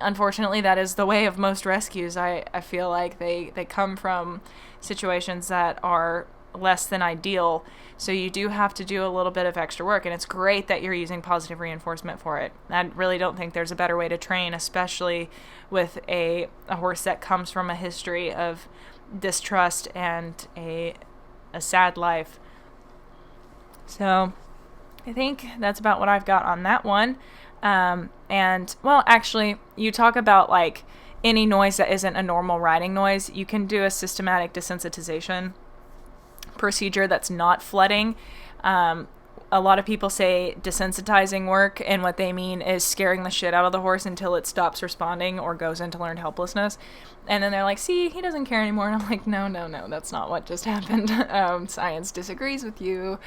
unfortunately, that is the way of most rescues. I feel like they come from situations that are less than ideal. So you do have to do a little bit of extra work, and it's great that you're using positive reinforcement for it. I really don't think there's a better way to train, especially with a horse that comes from a history of distrust and a sad life. So I think that's about what I've got on that one. And, well, actually, you talk about, like, any noise that isn't a normal riding noise. You can do a systematic desensitization procedure that's not flooding. A lot of people say desensitizing work, and what they mean is scaring the shit out of the horse until it stops responding or goes into learned helplessness. And then they're like, see, he doesn't care anymore. And I'm like, no, that's not what just happened. Science disagrees with you.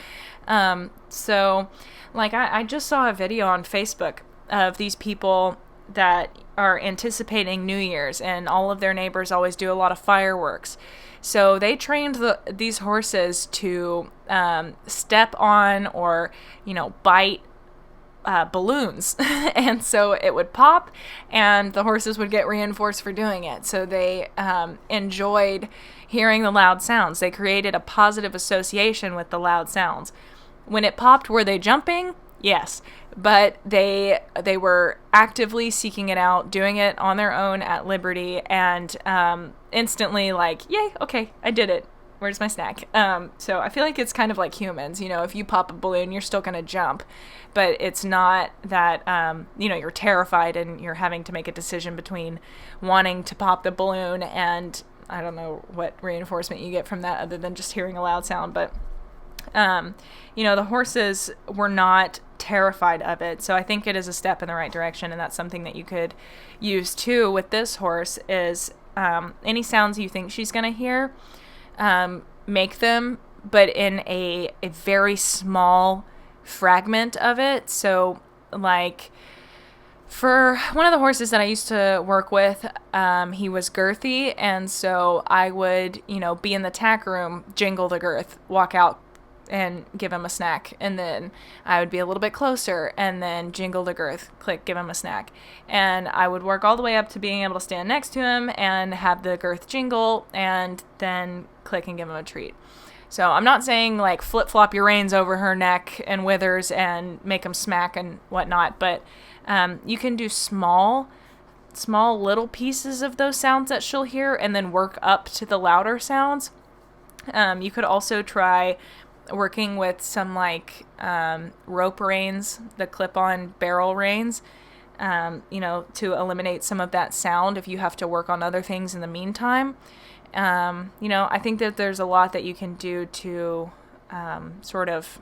So, like, I just saw a video on Facebook of these people that are anticipating New Year's, and all of their neighbors always do a lot of fireworks. So they trained these horses to step on or, bite balloons. And so it would pop, and the horses would get reinforced for doing it. So they enjoyed hearing the loud sounds. They created a positive association with the loud sounds. When it popped, were they jumping? Yes, but they were actively seeking it out, doing it on their own at liberty, and instantly like, yay, okay, I did it. Where's my snack? So I feel like it's kind of like humans. If you pop a balloon, you're still going to jump, but it's not that, you're terrified and you're having to make a decision between wanting to pop the balloon and I don't know what reinforcement you get from that other than just hearing a loud sound, but the horses were not terrified of it. So I think it is a step in the right direction, and that's something that you could use too with this horse is any sounds you think she's going to hear, make them, but in a very small fragment of it. So like for one of the horses that I used to work with, he was girthy, and so I would, be in the tack room, jingle the girth, walk out and give him a snack, and then I would be a little bit closer and then jingle the girth, click, give him a snack, and I would work all the way up to being able to stand next to him and have the girth jingle and then click and give him a treat. So I'm not saying like flip-flop your reins over her neck and withers and make him smack and whatnot, but you can do small little pieces of those sounds that she'll hear and then work up to the louder sounds. You could also try working with some like rope reins, the clip-on barrel reins, to eliminate some of that sound if you have to work on other things in the meantime. I think that there's a lot that you can do to sort of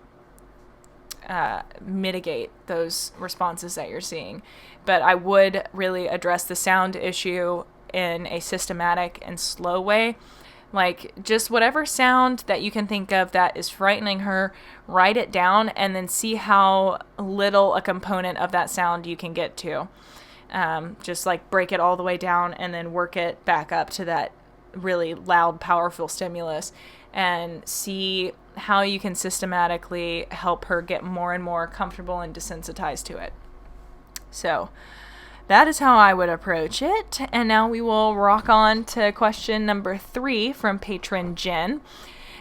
mitigate those responses that you're seeing. But I would really address the sound issue in a systematic and slow way. Like, just whatever sound that you can think of that is frightening her, write it down and then see how little a component of that sound you can get to. Just like break it all the way down and then work it back up to that really loud, powerful stimulus and see how you can systematically help her get more and more comfortable and desensitized to it. So that is how I would approach it. And now we will rock on to question number 3 from patron Jen.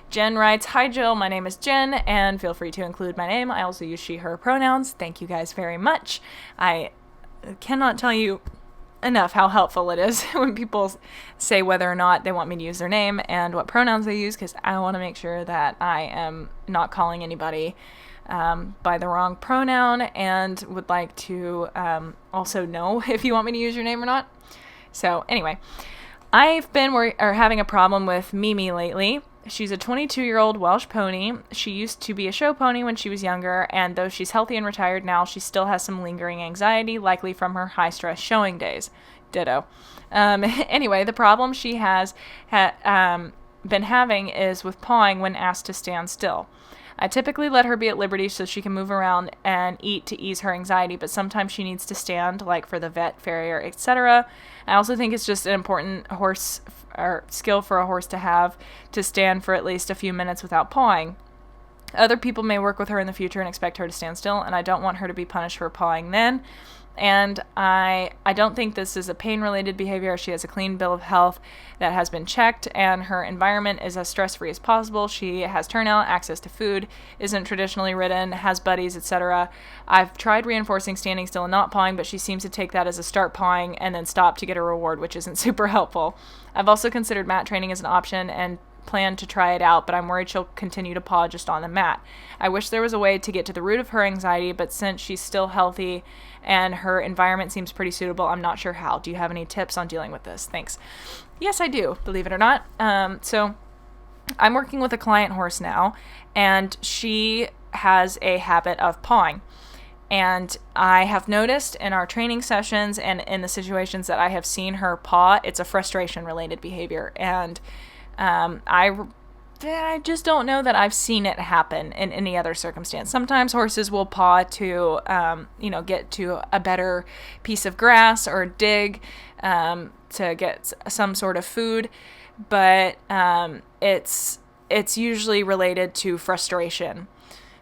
Jen writes, "Hi Jill, my name is Jen, and feel free to include my name. I also use she, her pronouns. Thank you guys very much. I cannot tell you enough how helpful it is when people say whether or not they want me to use their name and what pronouns they use, because I want to make sure that I am not calling anybody by the wrong pronoun, and would like to also know if you want me to use your name or not. So anyway, I've been having a problem with Mimi lately. She's a 22-year-old Welsh pony. She used to be a show pony when she was younger, and though she's healthy and retired now, she still has some lingering anxiety, likely from her high-stress showing days. Ditto. Anyway, the problem she has been having is with pawing when asked to stand still. I typically let her be at liberty so she can move around and eat to ease her anxiety, but sometimes she needs to stand, like for the vet, farrier, etc. I also think it's just an important horse or skill for a horse to have to stand for at least a few minutes without pawing. Other people may work with her in the future and expect her to stand still, and I don't want her to be punished for pawing then. And I don't think this is a pain-related behavior. She has a clean bill of health that has been checked, and her environment is as stress-free as possible. She has turnout, access to food, isn't traditionally ridden, has buddies, etc. I've tried reinforcing standing still and not pawing, but she seems to take that as a start pawing and then stop to get a reward, which isn't super helpful. I've also considered mat training as an option and plan to try it out, but I'm worried she'll continue to paw just on the mat. I wish there was a way to get to the root of her anxiety, but since she's still healthy and her environment seems pretty suitable, I'm not sure how. Do you have any tips on dealing with this? Thanks. Yes, I do, believe it or not. So I'm working with a client horse now, and she has a habit of pawing. And I have noticed in our training sessions and in the situations that I have seen her paw, it's a frustration-related behavior. And I just don't know that I've seen it happen in any other circumstance. Sometimes horses will paw to, get to a better piece of grass or dig to get some sort of food, but it's usually related to frustration.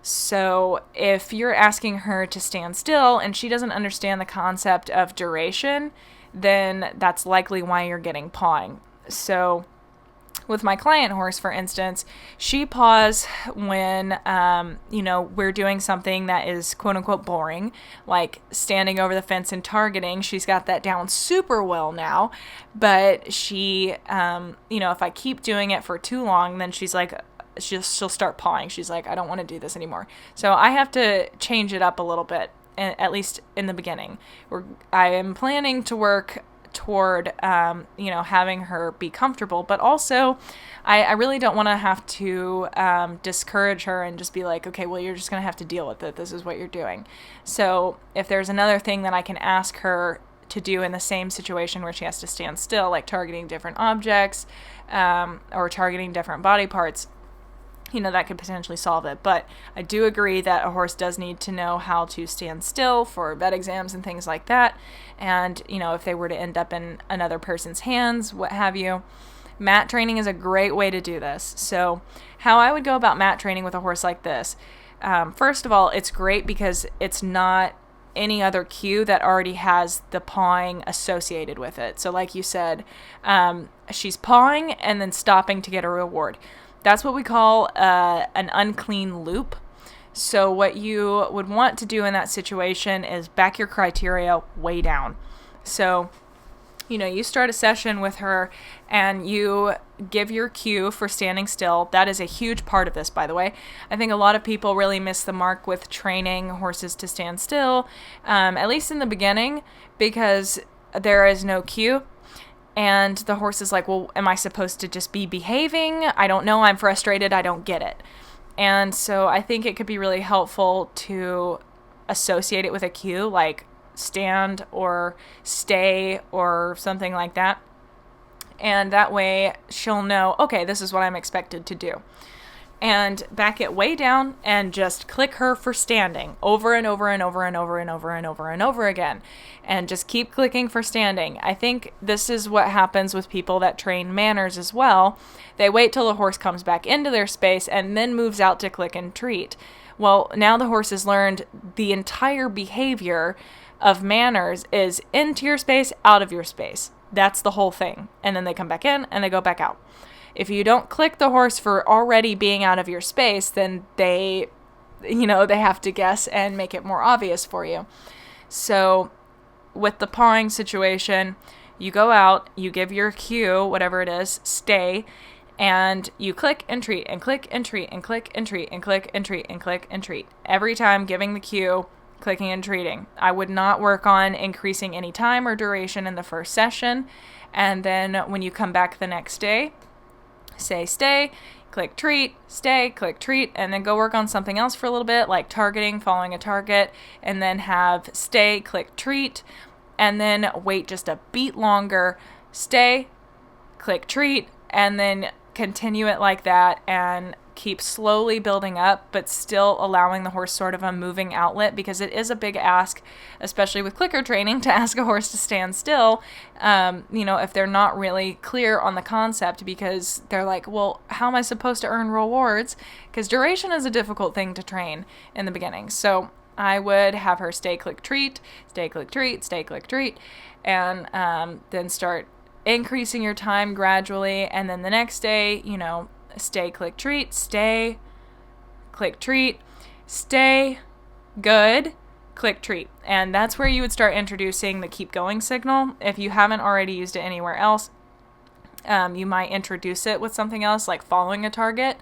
So if you're asking her to stand still and she doesn't understand the concept of duration, then that's likely why you're getting pawing. So with my client horse, for instance, she paws when, we're doing something that is quote unquote boring, like standing over the fence and targeting. She's got that down super well now, but she, if I keep doing it for too long, then she's like, she'll start pawing. She's like, I don't want to do this anymore. So I have to change it up a little bit, at least in the beginning. I am planning to work toward, having her be comfortable, but also I really don't want to have to discourage her and just be like, okay, well, you're just going to have to deal with it. This is what you're doing. So if there's another thing that I can ask her to do in the same situation where she has to stand still, like targeting different objects or targeting different body parts, that could potentially solve it. But I do agree that a horse does need to know how to stand still for vet exams and things like that. And, if they were to end up in another person's hands, what have you. Mat training is a great way to do this. So how I would go about mat training with a horse like this, first of all, it's great because it's not any other cue that already has the pawing associated with it. So like you said, she's pawing and then stopping to get a reward. That's what we call an unclean loop. So what you would want to do in that situation is back your criteria way down. So, you start a session with her and you give your cue for standing still. That is a huge part of this, by the way. I think a lot of people really miss the mark with training horses to stand still, at least in the beginning, because there is no cue. And the horse is like, well, am I supposed to just be behaving? I don't know. I'm frustrated. I don't get it. And so I think it could be really helpful to associate it with a cue, like stand or stay or something like that. And that way she'll know, okay, this is what I'm expected to do. And back it way down and just click her for standing over and over and over and over and over and over and over again. And just keep clicking for standing. I think this is what happens with people that train manners as well. They wait till the horse comes back into their space and then moves out to click and treat. Well, now the horse has learned the entire behavior of manners is into your space, out of your space. That's the whole thing. And then they come back in and they go back out. If you don't click the horse for already being out of your space, then they have to guess and make it more obvious for you. So with the pawing situation, you go out, you give your cue, whatever it is, stay, and you click and treat and click and treat and click and treat and click and treat and click and treat. Every time giving the cue, clicking and treating. I would not work on increasing any time or duration in the first session. And then when you come back the next day, say stay, click treat, stay, click treat, and then go work on something else for a little bit, like targeting, following a target, and then have stay, click treat, and then wait just a beat longer, stay, click treat, and then continue it like that and keep slowly building up, but still allowing the horse sort of a moving outlet, because it is a big ask, especially with clicker training, to ask a horse to stand still, if they're not really clear on the concept, because they're like, well, how am I supposed to earn rewards? Because duration is a difficult thing to train in the beginning. So I would have her stay, click, treat, stay, click, treat, stay, click, treat, and then start increasing your time gradually. And then the next day, stay, click, treat, stay, click, treat, stay, good, click, treat. And that's where you would start introducing the keep going signal. If you haven't already used it anywhere else, you might introduce it with something else, like following a target.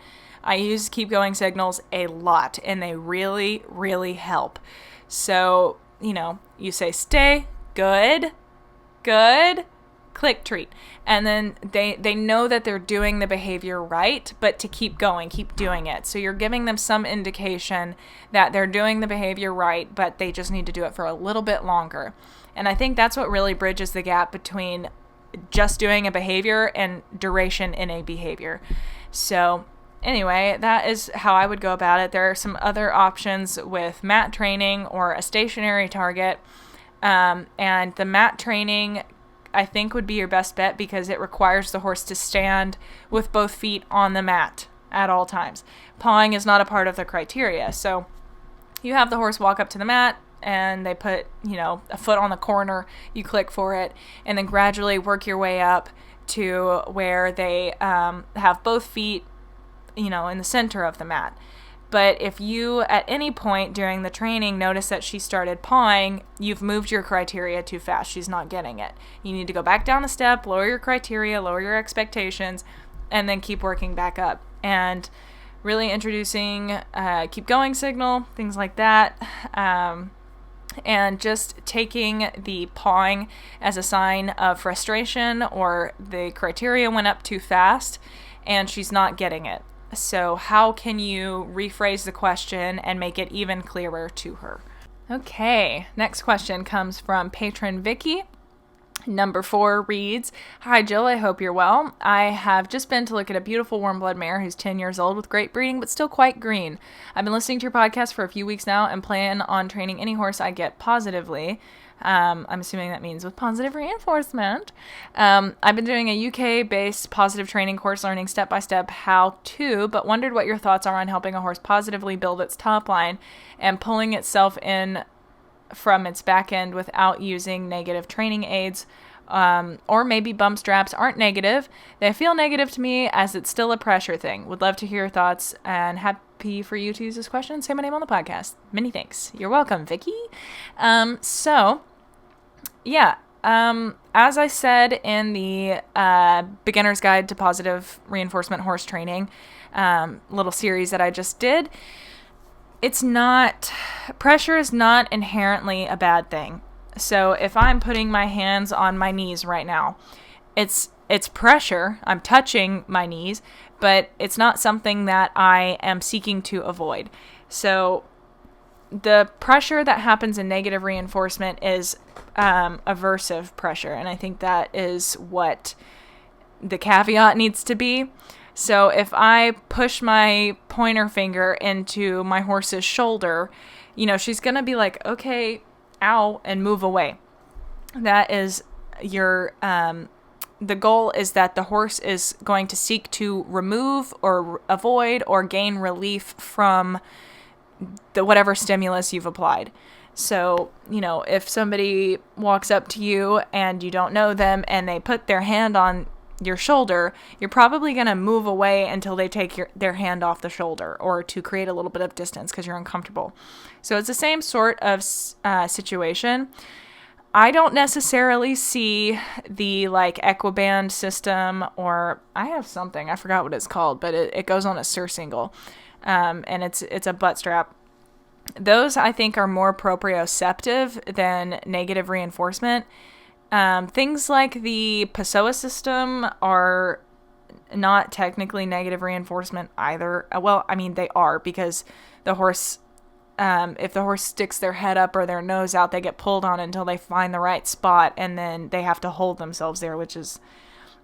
I use keep going signals a lot, and they really, really help. So, you say stay, good, click, treat. And then they know that they're doing the behavior right, but to keep going, keep doing it. So you're giving them some indication that they're doing the behavior right, but they just need to do it for a little bit longer. And I think that's what really bridges the gap between just doing a behavior and duration in a behavior. So anyway, that is how I would go about it. There are some other options with mat training or a stationary target. And the mat training, I think, would be your best bet because it requires the horse to stand with both feet on the mat at all times. Pawing is not a part of the criteria. So you have the horse walk up to the mat, and they put, a foot on the corner, you click for it, and then gradually work your way up to where they have both feet, in the center of the mat. But if you, at any point during the training, notice that she started pawing, you've moved your criteria too fast. She's not getting it. You need to go back down a step, lower your criteria, lower your expectations, and then keep working back up. And really introducing keep going signal, things like that. And just taking the pawing as a sign of frustration, or the criteria went up too fast and she's not getting it. So how can you rephrase the question and make it even clearer to her? Okay, next question comes from patron Vicky. Number 4 reads, "Hi Jill, I hope you're well. I have just been to look at a beautiful warm-blood mare who's 10 years old with great breeding but still quite green. I've been listening to your podcast for a few weeks now and plan on training any horse I get positively." I'm assuming that means with positive reinforcement. I've been doing a UK-based positive training course learning step-by-step how to, but wondered what your thoughts are on helping a horse positively build its top line and pulling itself in from its back end without using negative training aids, or maybe bump straps aren't negative. They feel negative to me as it's still a pressure thing. Would love to hear your thoughts and happy for you to use this question. Say my name on the podcast. Many thanks. You're welcome, Vicky. As I said in the Beginner's Guide to Positive Reinforcement Horse Training little series that I just did, pressure is not inherently a bad thing. So if I'm putting my hands on my knees right now, it's pressure. I'm touching my knees, but it's not something that I am seeking to avoid. So the pressure that happens in negative reinforcement is aversive pressure, and I think that is what the caveat needs to be. So if I push my pointer finger into my horse's shoulder, she's going to be like, okay, ow, and move away. That is the goal is that the horse is going to seek to remove or avoid or gain relief from the whatever stimulus you've applied. So, if somebody walks up to you and you don't know them and they put their hand on your shoulder, you're probably going to move away until they take their hand off the shoulder, or to create a little bit of distance because you're uncomfortable. So it's the same sort of situation. I don't necessarily see the Equiband system, or I have something, I forgot what it's called, but it goes on a surcingle, and it's a butt strap. Those I think are more proprioceptive than negative reinforcement. Things like the Pessoa system are not technically negative reinforcement either. Well, I mean, they are, because the horse, if the horse sticks their head up or their nose out, they get pulled on until they find the right spot, and then they have to hold themselves there, which is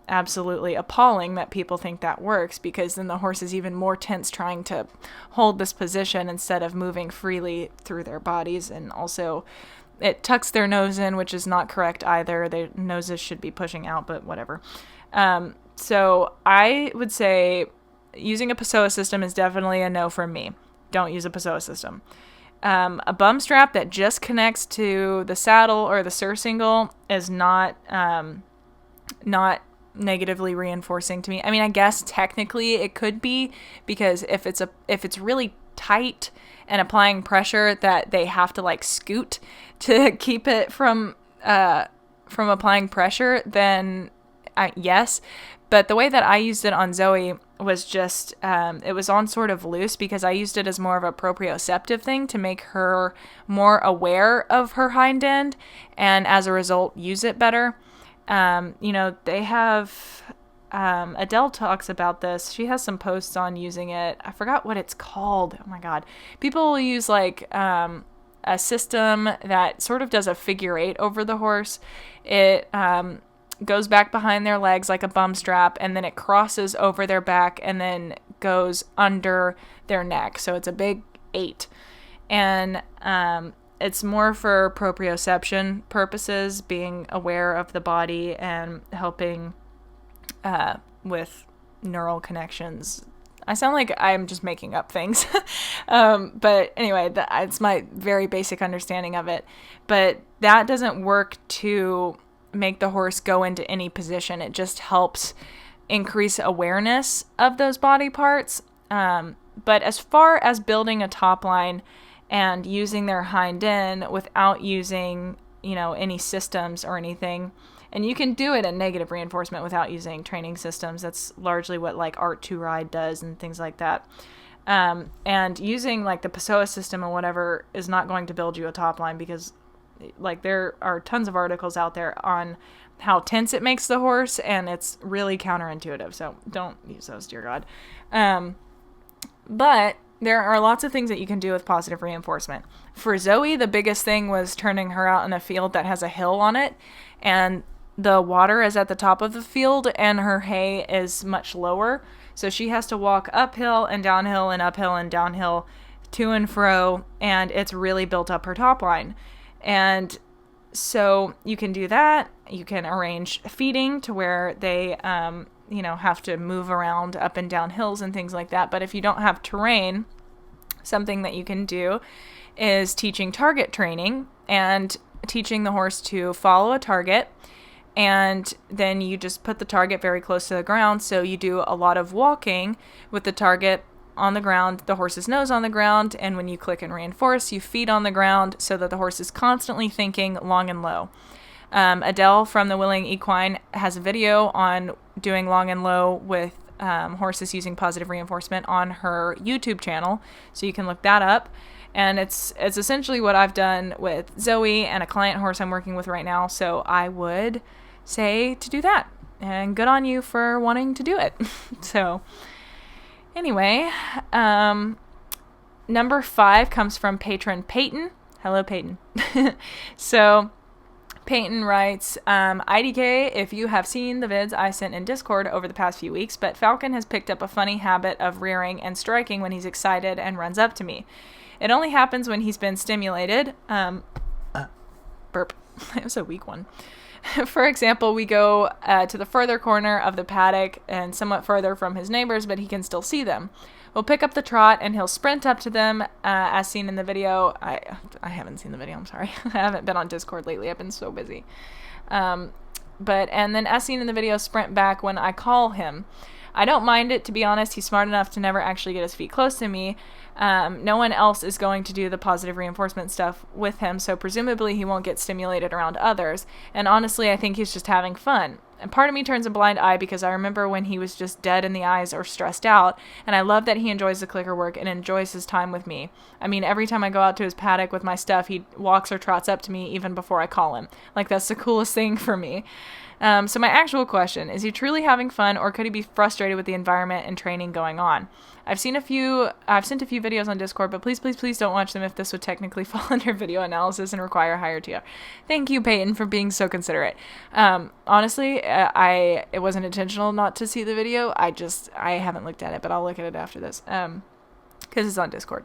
absolutely appalling that people think that works, because then the horse is even more tense trying to hold this position instead of moving freely through their bodies. And also it tucks their nose in, which is not correct either. Their noses should be pushing out, but whatever. So I would say using a Pessoa system is definitely a no from me. Don't use a Pessoa system. A bum strap that just connects to the saddle or the surcingle is not negatively reinforcing to me. I mean, I guess technically it could be, because if it's really tight and applying pressure that they have to like scoot to keep it from applying pressure, then yes. But the way that I used it on Zoe was just, it was on sort of loose, because I used it as more of a proprioceptive thing to make her more aware of her hind end, and as a result use it better. They have, Adele talks about this. She has some posts on using it. I forgot what it's called. Oh my God. People will use like, a system that sort of does a figure 8 over the horse. It, goes back behind their legs like a bum strap, and then it crosses over their back and then goes under their neck. So it's a big 8. And, it's more for proprioception purposes, being aware of the body and helping with neural connections. I sound like I'm just making up things. But anyway, it's my very basic understanding of it. But that doesn't work to make the horse go into any position. It just helps increase awareness of those body parts. But as far as building a top line and using their hind end without using, any systems or anything. And you can do it at negative reinforcement without using training systems. That's largely what like Art to Ride does and things like that. And using like the Pessoa system or whatever is not going to build you a top line, because like there are tons of articles out there on how tense it makes the horse, and it's really counterintuitive. So don't use those, dear God. But there are lots of things that you can do with positive reinforcement. For Zoe, the biggest thing was turning her out in a field that has a hill on it, and the water is at the top of the field and her hay is much lower. So she has to walk uphill and downhill and uphill and downhill, to and fro, and it's really built up her top line. And so you can do that. You can arrange feeding to where they, have to move around up and down hills and things like that. But if you don't have terrain, something that you can do is teaching target training and teaching the horse to follow a target. And then you just put the target very close to the ground. So you do a lot of walking with the target on the ground, the horse's nose on the ground. And when you click and reinforce, you feed on the ground so that the horse is constantly thinking long and low. Adele from the Willing Equine has a video on doing long and low with horses using positive reinforcement on her YouTube channel. So you can look that up. And it's essentially what I've done with Zoe and a client horse I'm working with right now. So I would say to do that. And good on you for wanting to do it. So anyway, number 5 comes from patron Peyton. Hello, Peyton. So Peyton writes, IDK, if you have seen the vids I sent in Discord over the past few weeks, but Falcon has picked up a funny habit of rearing and striking when he's excited and runs up to me. It only happens when he's been stimulated. Burp. It was a weak one. For example, we go to the further corner of the paddock and somewhat further from his neighbors, but he can still see them. We'll pick up the trot and he'll sprint up to them, as seen in the video. I haven't seen the video, I'm sorry. I haven't been on Discord lately. I've been so busy. And then as seen in the video, sprint back when I call him. I don't mind it, to be honest. He's smart enough to never actually get his feet close to me. No one else is going to do the positive reinforcement stuff with him, so presumably he won't get stimulated around others. And honestly, I think he's just having fun. And part of me turns a blind eye because I remember when he was just dead in the eyes or stressed out, and I love that he enjoys the clicker work and enjoys his time with me. I mean, every time I go out to his paddock with my stuff, he walks or trots up to me even before I call him. Like, that's the coolest thing for me. So my actual question, is he truly having fun, or could he be frustrated with the environment and training going on? I've sent a few videos on Discord, but please don't watch them if this would technically fall under video analysis and require higher tier. Thank you, Peyton, for being so considerate. Honestly, it wasn't intentional not to see the video. I haven't looked at it, but I'll look at it after this, because it's on Discord.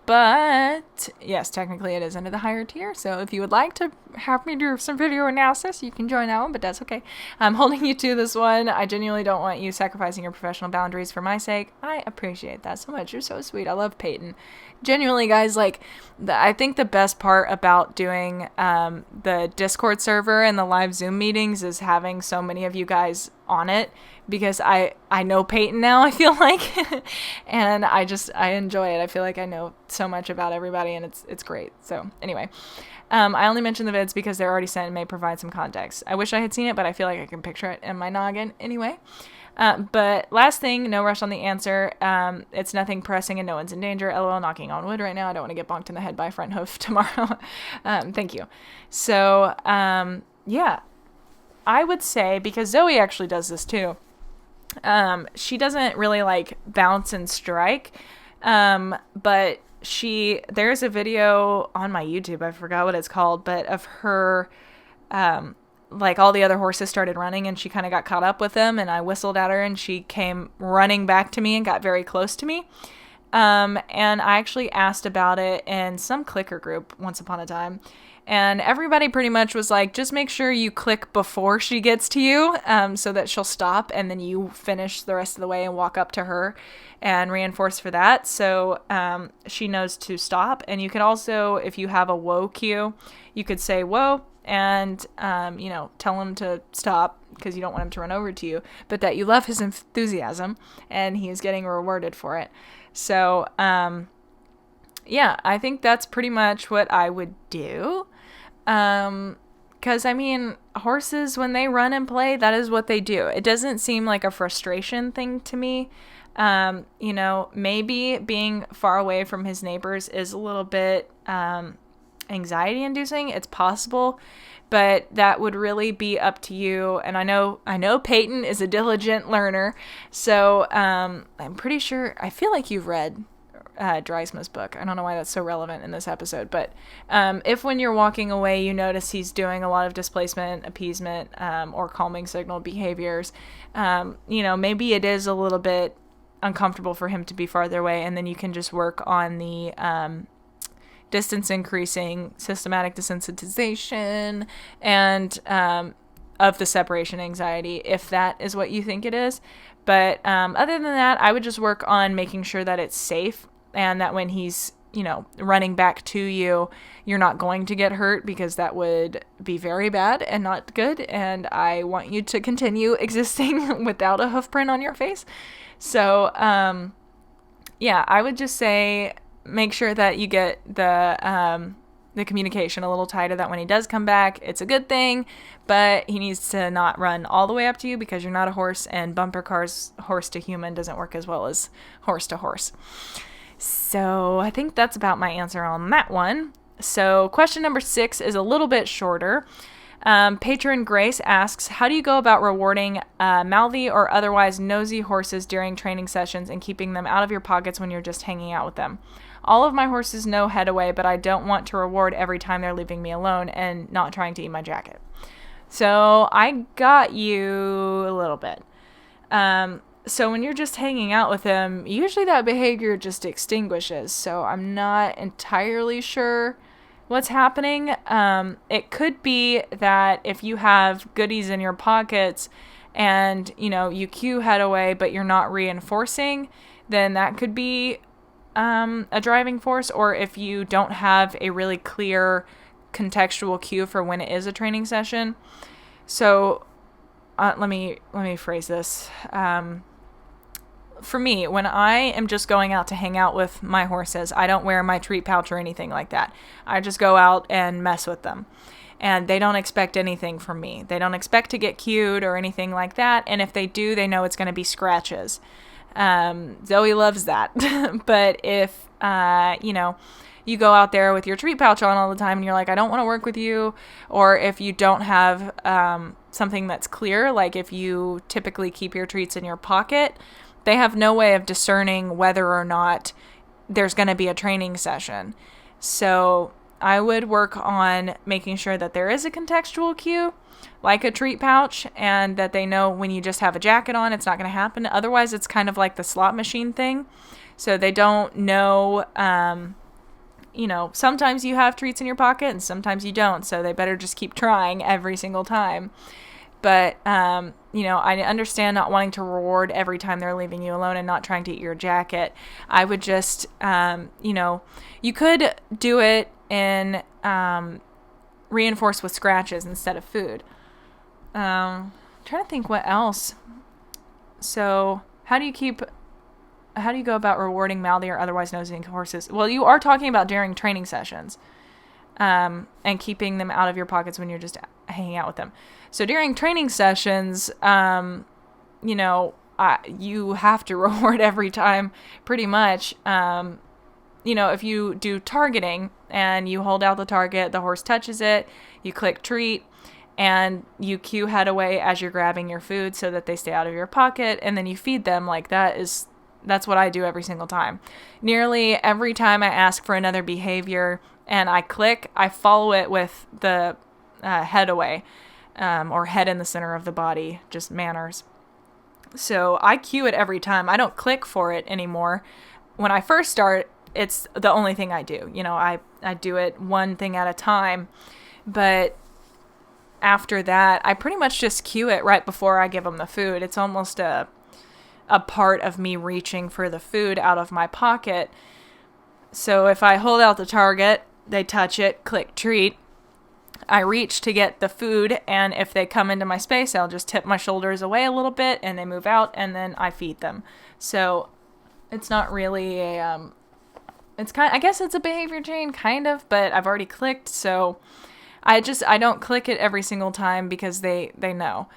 But yes, technically it is under the higher tier. So if you would like to have me do some video analysis, you can join that one, but that's okay. I'm holding you to this one. I genuinely don't want you sacrificing your professional boundaries for my sake. I appreciate that so much. You're so sweet. I love Peyton. Genuinely, guys, like, I think the best part about doing the Discord server and the live Zoom meetings is having so many of you guys on it, because I know Peyton now, I feel like, and I enjoy it. I feel like I know so much about everybody, and it's great. So anyway, I only mention the vids because they're already sent and may provide some context. I wish I had seen it, but I feel like I can picture it in my noggin anyway. But last thing, no rush on the answer. It's nothing pressing and no one's in danger. LOL, knocking on wood right now. I don't want to get bonked in the head by a front hoof tomorrow. Thank you. So, yeah, I would say, because Zoe actually does this too, she doesn't really like bounce and strike, but there's a video on my YouTube, I forgot what it's called, but of her, like all the other horses started running and she kind of got caught up with them, and I whistled at her and she came running back to me and got very close to me. And I actually asked about it in some clicker group once upon a time, and everybody pretty much was like, just make sure you click before she gets to you, so that she'll stop, and then you finish the rest of the way and walk up to her and reinforce for that. So she knows to stop. And you can also, if you have a whoa cue, you could say whoa and, tell him to stop because you don't want him to run over to you, but that you love his enthusiasm and he is getting rewarded for it. So, yeah, I think that's pretty much what I would do. Because, I mean, horses, when they run and play, that is what they do. It doesn't seem like a frustration thing to me. Maybe being far away from his neighbors is a little bit anxiety inducing. It's possible, but that would really be up to you. And I know Peyton is a diligent learner. So, I'm pretty sure, I feel like you've read Dreisma's book. I don't know why that's so relevant in this episode, but if when you're walking away you notice he's doing a lot of displacement, appeasement, or calming signal behaviors, maybe it is a little bit uncomfortable for him to be farther away, and then you can just work on the distance increasing, systematic desensitization, and of the separation anxiety, if that is what you think it is. But other than that, I would just work on making sure that it's safe, and that when he's, running back to you, you're not going to get hurt, because that would be very bad and not good. And I want you to continue existing without a hoof print on your face. So, yeah, I would just say make sure that you get the communication a little tighter, that when he does come back, it's a good thing, but he needs to not run all the way up to you, because you're not a horse, and bumper cars horse to human doesn't work as well as horse to horse. So I think that's about my answer on that one. So question number 6 is a little bit shorter. Patron Grace asks, how do you go about rewarding mouthy or otherwise nosy horses during training sessions and keeping them out of your pockets when you're just hanging out with them? All of my horses know head away, but I don't want to reward every time they're leaving me alone and not trying to eat my jacket. So I got you a little bit. So when you're just hanging out with them, usually that behavior just extinguishes. So I'm not entirely sure what's happening. It could be that if you have goodies in your pockets and, you cue head away, but you're not reinforcing, then that could be a driving force. Or if you don't have a really clear contextual cue for when it is a training session. So let me phrase this. For me, when I am just going out to hang out with my horses, I don't wear my treat pouch or anything like that. I just go out and mess with them. And they don't expect anything from me. They don't expect to get cued or anything like that. And if they do, they know it's going to be scratches. Zoe loves that. But if, you go out there with your treat pouch on all the time and you're like, I don't want to work with you, or if you don't have something that's clear, like if you typically keep your treats in your pocket, they have no way of discerning whether or not there's going to be a training session. So I would work on making sure that there is a contextual cue, like a treat pouch, and that they know when you just have a jacket on, it's not going to happen. Otherwise, it's kind of like the slot machine thing. So they don't know, sometimes you have treats in your pocket and sometimes you don't. So they better just keep trying every single time. But, I understand not wanting to reward every time they're leaving you alone and not trying to eat your jacket. I would just, you could do it in reinforce with scratches instead of food. Trying to think what else. So how do you go about rewarding mouthy or otherwise nosy horses? Well, you are talking about during training sessions, and keeping them out of your pockets when you're just hanging out with them. So during training sessions, you have to reward every time pretty much. If you do targeting and you hold out the target, the horse touches it, you click treat, and you cue head away as you're grabbing your food so that they stay out of your pocket, and then you feed them. Like that's what I do every single time. Nearly every time I ask for another behavior and I click, I follow it with the head away, or head in the center of the body, just manners. So I cue it every time. I don't click for it anymore. When I first start, it's the only thing I do. I do it one thing at a time, but after that, I pretty much just cue it right before I give them the food. It's almost a part of me reaching for the food out of my pocket. So if I hold out the target, they touch it, click treat, I reach to get the food, and if they come into my space, I'll just tip my shoulders away a little bit and they move out, and then I feed them. So it's not really I guess it's a behavior chain, kind of, but I've already clicked, so I don't click it every single time because they know.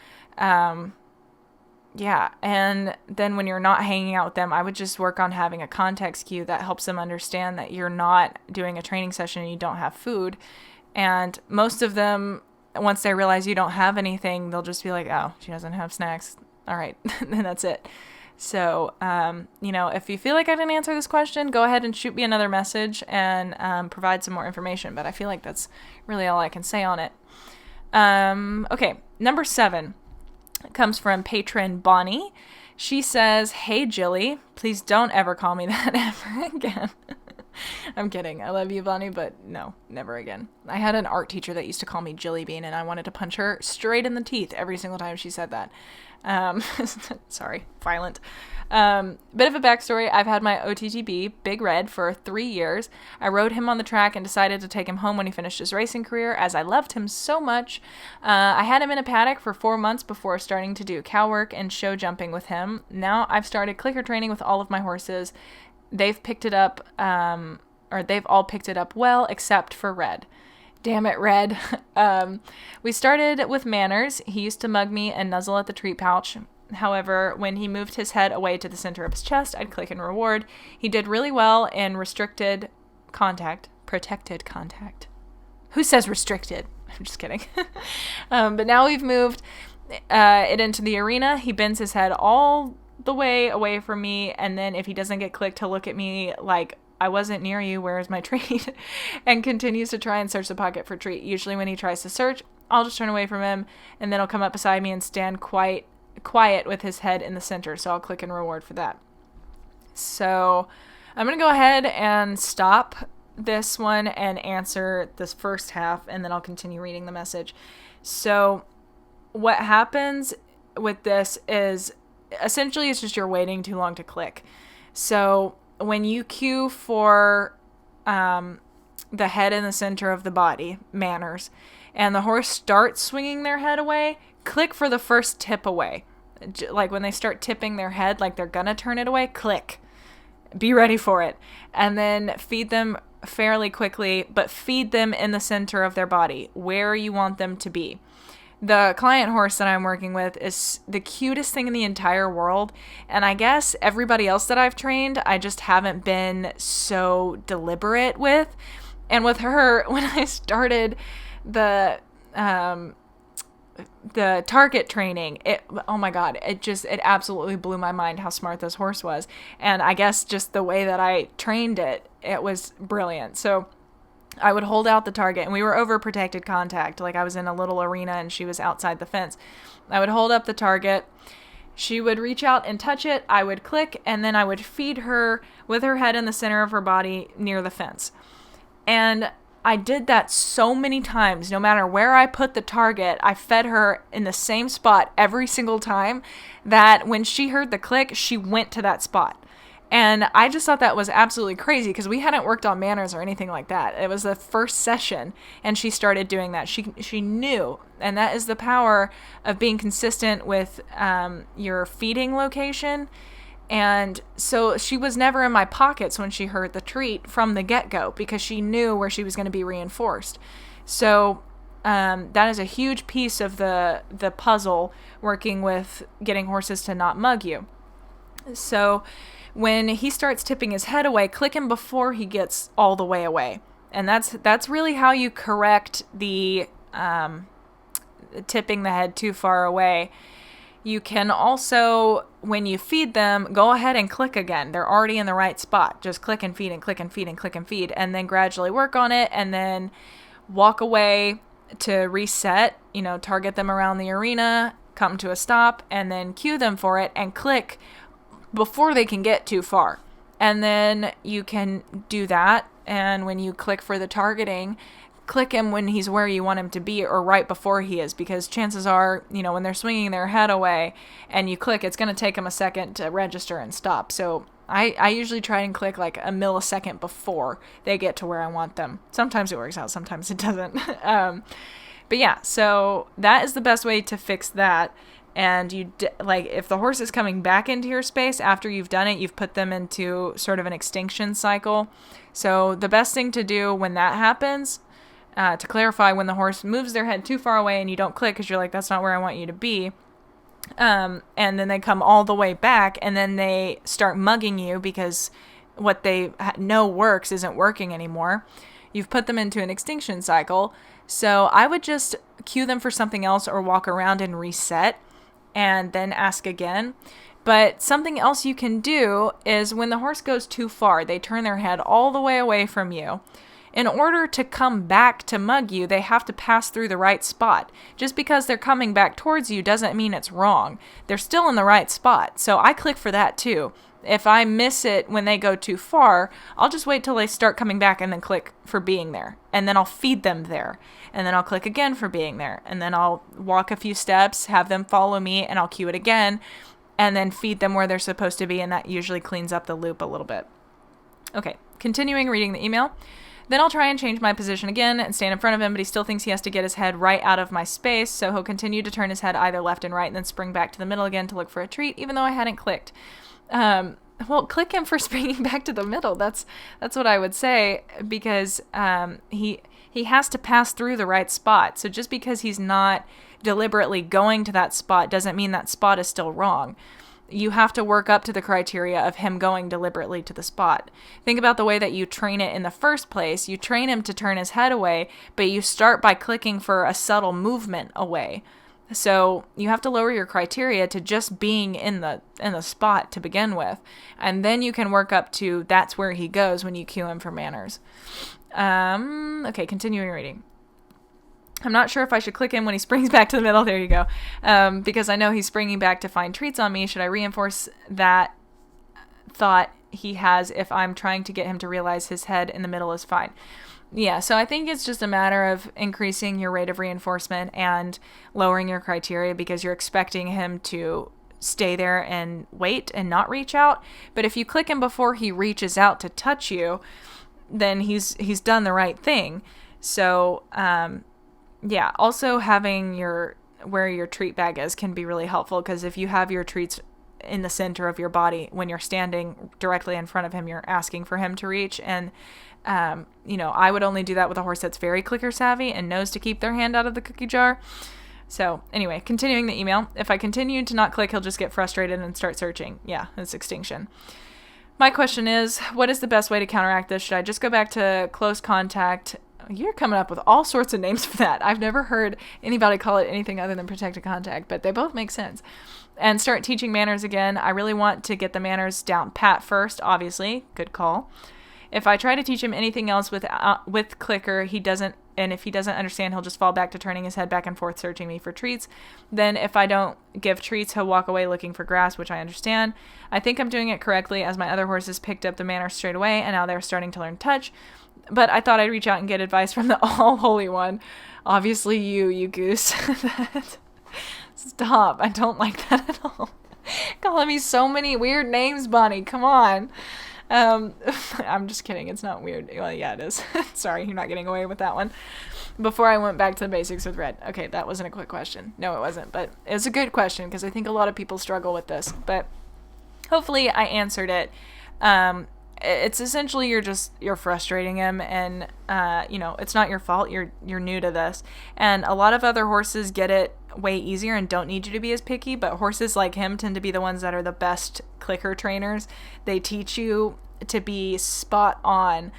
Yeah, and then when you're not hanging out with them, I would just work on having a context cue that helps them understand that you're not doing a training session and you don't have food. And most of them, once they realize you don't have anything, they'll just be like, oh, she doesn't have snacks. All right, then that's it. So, if you feel like I didn't answer this question, go ahead and shoot me another message and provide some more information. But I feel like that's really all I can say on it. Okay, number 7 comes from patron Bonnie. She says, "Hey, Jilly, please don't ever call me that ever again." I'm kidding. I love you, Bonnie, but no, never again. I had an art teacher that used to call me Jilly Bean, and I wanted to punch her straight in the teeth every single time she said that. Sorry, violent. Bit of a backstory. I've had my OTTB, Big Red, for 3 years. I rode him on the track and decided to take him home when he finished his racing career, as I loved him so much. I had him in a paddock for 4 months before starting to do cow work and show jumping with him. Now I've started clicker training with all of my horses. They've picked it up, they've all picked it up well, except for Red. Damn it, Red. We started with manners. He used to mug me and nuzzle at the treat pouch. However, when he moved his head away to the center of his chest, I'd click and reward. He did really well in protected contact. Who says restricted? I'm just kidding. But now we've moved it into the arena. He bends his head all the way away from me, and then if he doesn't get clicked, he'll look at me like, I wasn't near you, where's my treat? And continues to try and search the pocket for treat. Usually when he tries to search, I'll just turn away from him, and then he'll come up beside me and stand quiet with his head in the center, so I'll click and reward for that. So I'm going to go ahead and stop this one and answer this first half, and then I'll continue reading the message. So what happens with this is essentially it's just you're waiting too long to click. So when you cue for the head in the center of the body, manners, and the horse starts swinging their head away, click for the first tip away. Like when they start tipping their head like they're gonna turn it away, click. Be ready for it. And then feed them fairly quickly, but feed them in the center of their body, where you want them to be. The client horse that I'm working with is the cutest thing in the entire world. And I guess everybody else that I've trained, I just haven't been so deliberate with. And with her, when I started the target training, oh my God, it absolutely blew my mind how smart this horse was. And I guess just the way that I trained it was brilliant. So I would hold out the target, and we were over protected contact. Like I was in a little arena and she was outside the fence. I would hold up the target She would reach out and touch it, I would click, and then I would feed her with her head in the center of her body near the fence. And I did that so many times. No matter where I put the target, I fed her in the same spot every single time, that when she heard the click, she went to that spot. And I just thought that was absolutely crazy because we hadn't worked on manners or anything like that. It was the first session, and she started doing that. She knew, and that is the power of being consistent with your feeding location. And so she was never in my pockets when she heard the treat from the get-go because she knew where she was going to be reinforced. So that is a huge piece of the puzzle, working with getting horses to not mug you. So when he starts tipping his head away, click him before he gets all the way away. And that's really how you correct the tipping the head too far away. You can also, when you feed them, go ahead and click again. They're already in the right spot. Just click and feed and click and feed and click and feed, and then gradually work on it, and then walk away to reset, target them around the arena, come to a stop, and then cue them for it and click before they can get too far. And then you can do that, and when you click for the targeting, click him when he's where you want him to be or right before he is, because chances are, when they're swinging their head away and you click, it's going to take them a second to register and stop. So I usually try and click like a millisecond before they get to where I want them. Sometimes it works out, sometimes it doesn't. But yeah, so that is the best way to fix that. And if the horse is coming back into your space after you've done it, you've put them into sort of an extinction cycle. So the best thing to do when that happens, to clarify, when the horse moves their head too far away and you don't click because you're like, that's not where I want you to be, and then they come all the way back and then they start mugging you because what they know works isn't working anymore. You've put them into an extinction cycle. So I would just cue them for something else or walk around and reset and then ask again. But something else you can do is when the horse goes too far, they turn their head all the way away from you. In order to come back to mug you, they have to pass through the right spot. Just because they're coming back towards you doesn't mean it's wrong. They're still in the right spot. So I click for that too. If I miss it when they go too far, I'll just wait till they start coming back and then click for being there. And then I'll feed them there. And then I'll click again for being there. And then I'll walk a few steps, have them follow me, and I'll cue it again. And then feed them where they're supposed to be. And that usually cleans up the loop a little bit. Okay, continuing reading the email. Then I'll try and change my position again and stand in front of him, but he still thinks he has to get his head right out of my space, so he'll continue to turn his head either left and right and then spring back to the middle again to look for a treat, even though I hadn't clicked. Well, click him for springing back to the middle. That's what I would say, because he has to pass through the right spot. So just because he's not deliberately going to that spot doesn't mean that spot is still wrong. You have to work up to the criteria of him going deliberately to the spot. Think about the way that you train it in the first place. You train him to turn his head away, but you start by clicking for a subtle movement away. So you have to lower your criteria to just being in the spot to begin with. And then you can work up to that's where he goes when you cue him for manners. Okay, continuing reading. I'm not sure if I should click him when he springs back to the middle. There you go. Because I know he's springing back to find treats on me. Should I reinforce that thought he has if I'm trying to get him to realize his head in the middle is fine? Yeah, so I think it's just a matter of increasing your rate of reinforcement and lowering your criteria because you're expecting him to stay there and wait and not reach out. But if you click him before he reaches out to touch you, then he's done the right thing. So, yeah, also having where your treat bag is can be really helpful because if you have your treats in the center of your body, when you're standing directly in front of him, you're asking for him to reach. And, I would only do that with a horse that's very clicker savvy and knows to keep their hand out of the cookie jar. So anyway, continuing the email. If I continue to not click, he'll just get frustrated and start searching. Yeah, it's extinction. My question is, what is the best way to counteract this? Should I just go back to close contact? You're coming up with all sorts of names for that. I've never heard anybody call it anything other than protected contact, but they both make sense. And start teaching manners again. I really want to get the manners down pat first, obviously. Good call. If I try to teach him anything else with clicker, he doesn't and if he doesn't understand, he'll just fall back to turning his head back and forth, searching me for treats. Then if I don't give treats, he'll walk away looking for grass, which I understand. I think I'm doing it correctly, as my other horses picked up the manner straight away, and now they're starting to learn touch. But I thought I'd reach out and get advice from the all-holy one. Obviously you goose. Stop. I don't like that at all. Calling me so many weird names, Bonnie. Come on. I'm just kidding. It's not weird. Well, yeah, it is. Sorry, you're not getting away with that one. Before I went back to the basics with Red. Okay, that wasn't a quick question. No, it wasn't. But it was a good question because I think a lot of people struggle with this. But hopefully I answered it. It's essentially you're frustrating him, and it's not your fault. You're new to this, and a lot of other horses get it way easier and don't need you to be as picky, but horses like him tend to be the ones that are the best clicker trainers. They teach you to be spot on.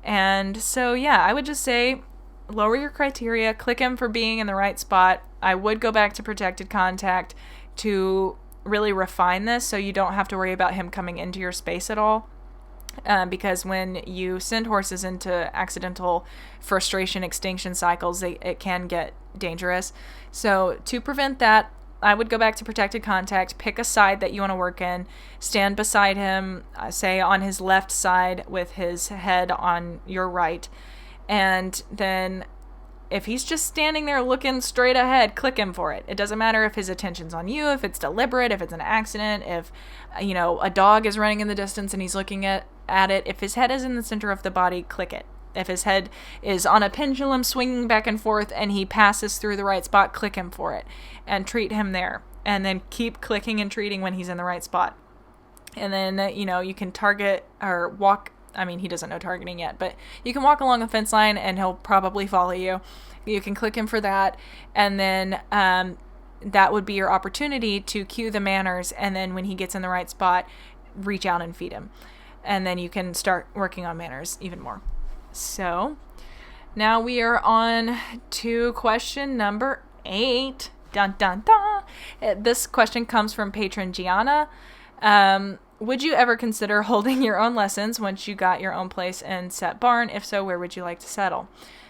And so yeah, I would just say lower your criteria, click him for being in the right spot. I would go back to protected contact to really refine this so you don't have to worry about him coming into your space at all. Because when you send horses into accidental frustration extinction cycles, it can get dangerous. So to prevent that, I would go back to protected contact, pick a side that you want to work in, stand beside him, say on his left side with his head on your right, and then if he's just standing there looking straight ahead, click him for it. It doesn't matter if his attention's on you, if it's deliberate, if it's an accident, if, a dog is running in the distance and he's looking at it. If his head is in the center of the body, click it. If his head is on a pendulum swinging back and forth and he passes through the right spot, click him for it and treat him there. And then keep clicking and treating when he's in the right spot. And then, you can target or walk. I mean, he doesn't know targeting yet, but you can walk along a fence line and he'll probably follow you. You can click him for that. And then that would be your opportunity to cue the manners. And then when he gets in the right spot, reach out and feed him. And then you can start working on manners even more. So now we are on to question number 8. Dun, dun, dun. This question comes from patron Gianna. Would you ever consider holding your own lessons once you got your own place and set barn? If so, where would you like to settle?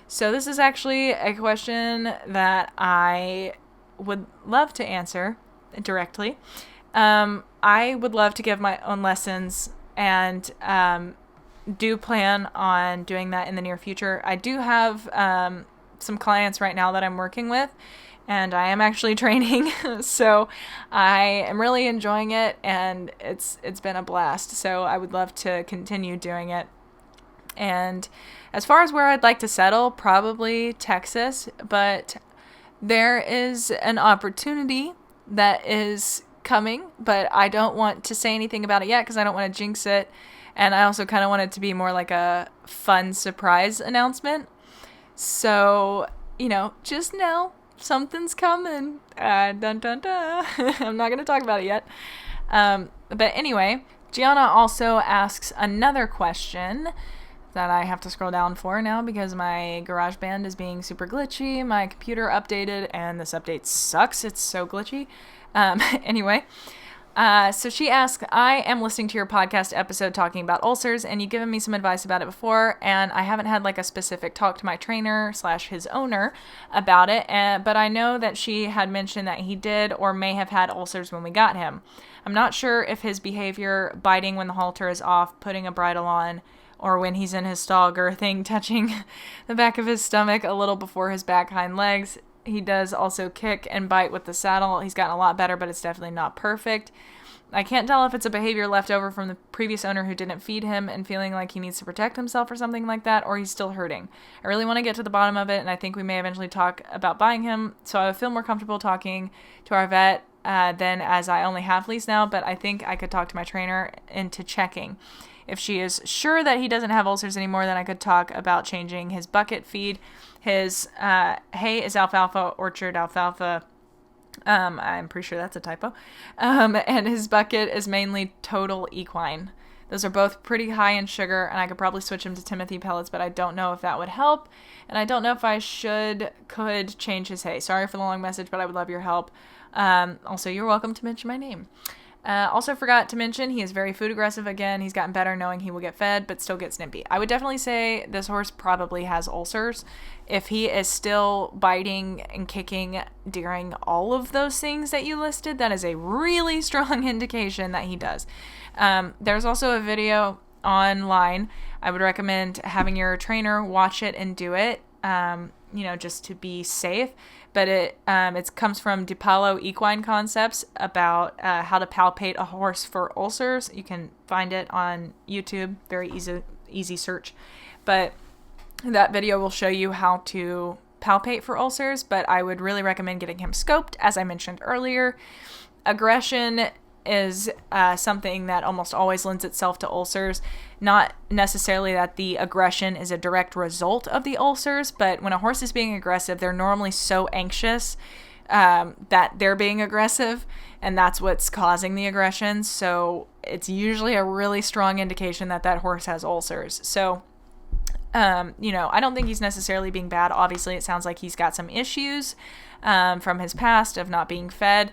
So this is actually a question that I would love to answer directly. I would love to give my own lessons and do plan on doing that in the near future. I do have some clients right now that I'm working with, and I am actually training, so I am really enjoying it, and it's been a blast. So I would love to continue doing it. And as far as where I'd like to settle, probably Texas, but there is an opportunity that is coming, but I don't want to say anything about it yet because I don't want to jinx it. And I also kind of want it to be more like a fun surprise announcement. So, just know something's coming. Dun, dun, dun. I'm not going to talk about it yet. But anyway, Gianna also asks another question that I have to scroll down for now because my GarageBand is being super glitchy. My computer updated and this update sucks. It's so glitchy. Anyway, so she asks, I am listening to your podcast episode talking about ulcers, and you've given me some advice about it before, and I haven't had like a specific talk to my trainer / his owner about it, but I know that she had mentioned that he did or may have had ulcers when we got him. I'm not sure if his behavior, biting when the halter is off, putting a bridle on, or when he's in his stall girthing, touching the back of his stomach a little before his back hind legs. He does also kick and bite with the saddle. He's gotten a lot better, but it's definitely not perfect. I can't tell if it's a behavior left over from the previous owner who didn't feed him and feeling like he needs to protect himself or something like that, or he's still hurting. I really want to get to the bottom of it, and I think we may eventually talk about buying him, so I would feel more comfortable talking to our vet than as I only have lease now, but I think I could talk to my trainer into checking. If she is sure that he doesn't have ulcers anymore, then I could talk about changing his bucket feed. His hay is alfalfa, orchard alfalfa. I'm pretty sure that's a typo. And his bucket is mainly total equine. Those are both pretty high in sugar, and I could probably switch him to Timothy pellets, but I don't know if that would help. And I don't know if I could change his hay. Sorry for the long message, but I would love your help. Also, you're welcome to mention my name. Also forgot to mention, he is very food aggressive again. He's gotten better knowing he will get fed, but still gets nippy. I would definitely say this horse probably has ulcers. If he is still biting and kicking during all of those things that you listed, that is a really strong indication that he does. There's also a video online. I would recommend having your trainer watch it and do it, just to be safe. But it comes from DiPaolo Equine Concepts about how to palpate a horse for ulcers. You can find it on YouTube, very easy search. But that video will show you how to palpate for ulcers, but I would really recommend getting him scoped, as I mentioned earlier. Aggression is something that almost always lends itself to ulcers. Not necessarily that the aggression is a direct result of the ulcers, but when a horse is being aggressive, they're normally so anxious that they're being aggressive, and that's what's causing the aggression. So it's usually a really strong indication that that horse has ulcers. So, I don't think he's necessarily being bad. Obviously, it sounds like he's got some issues from his past of not being fed,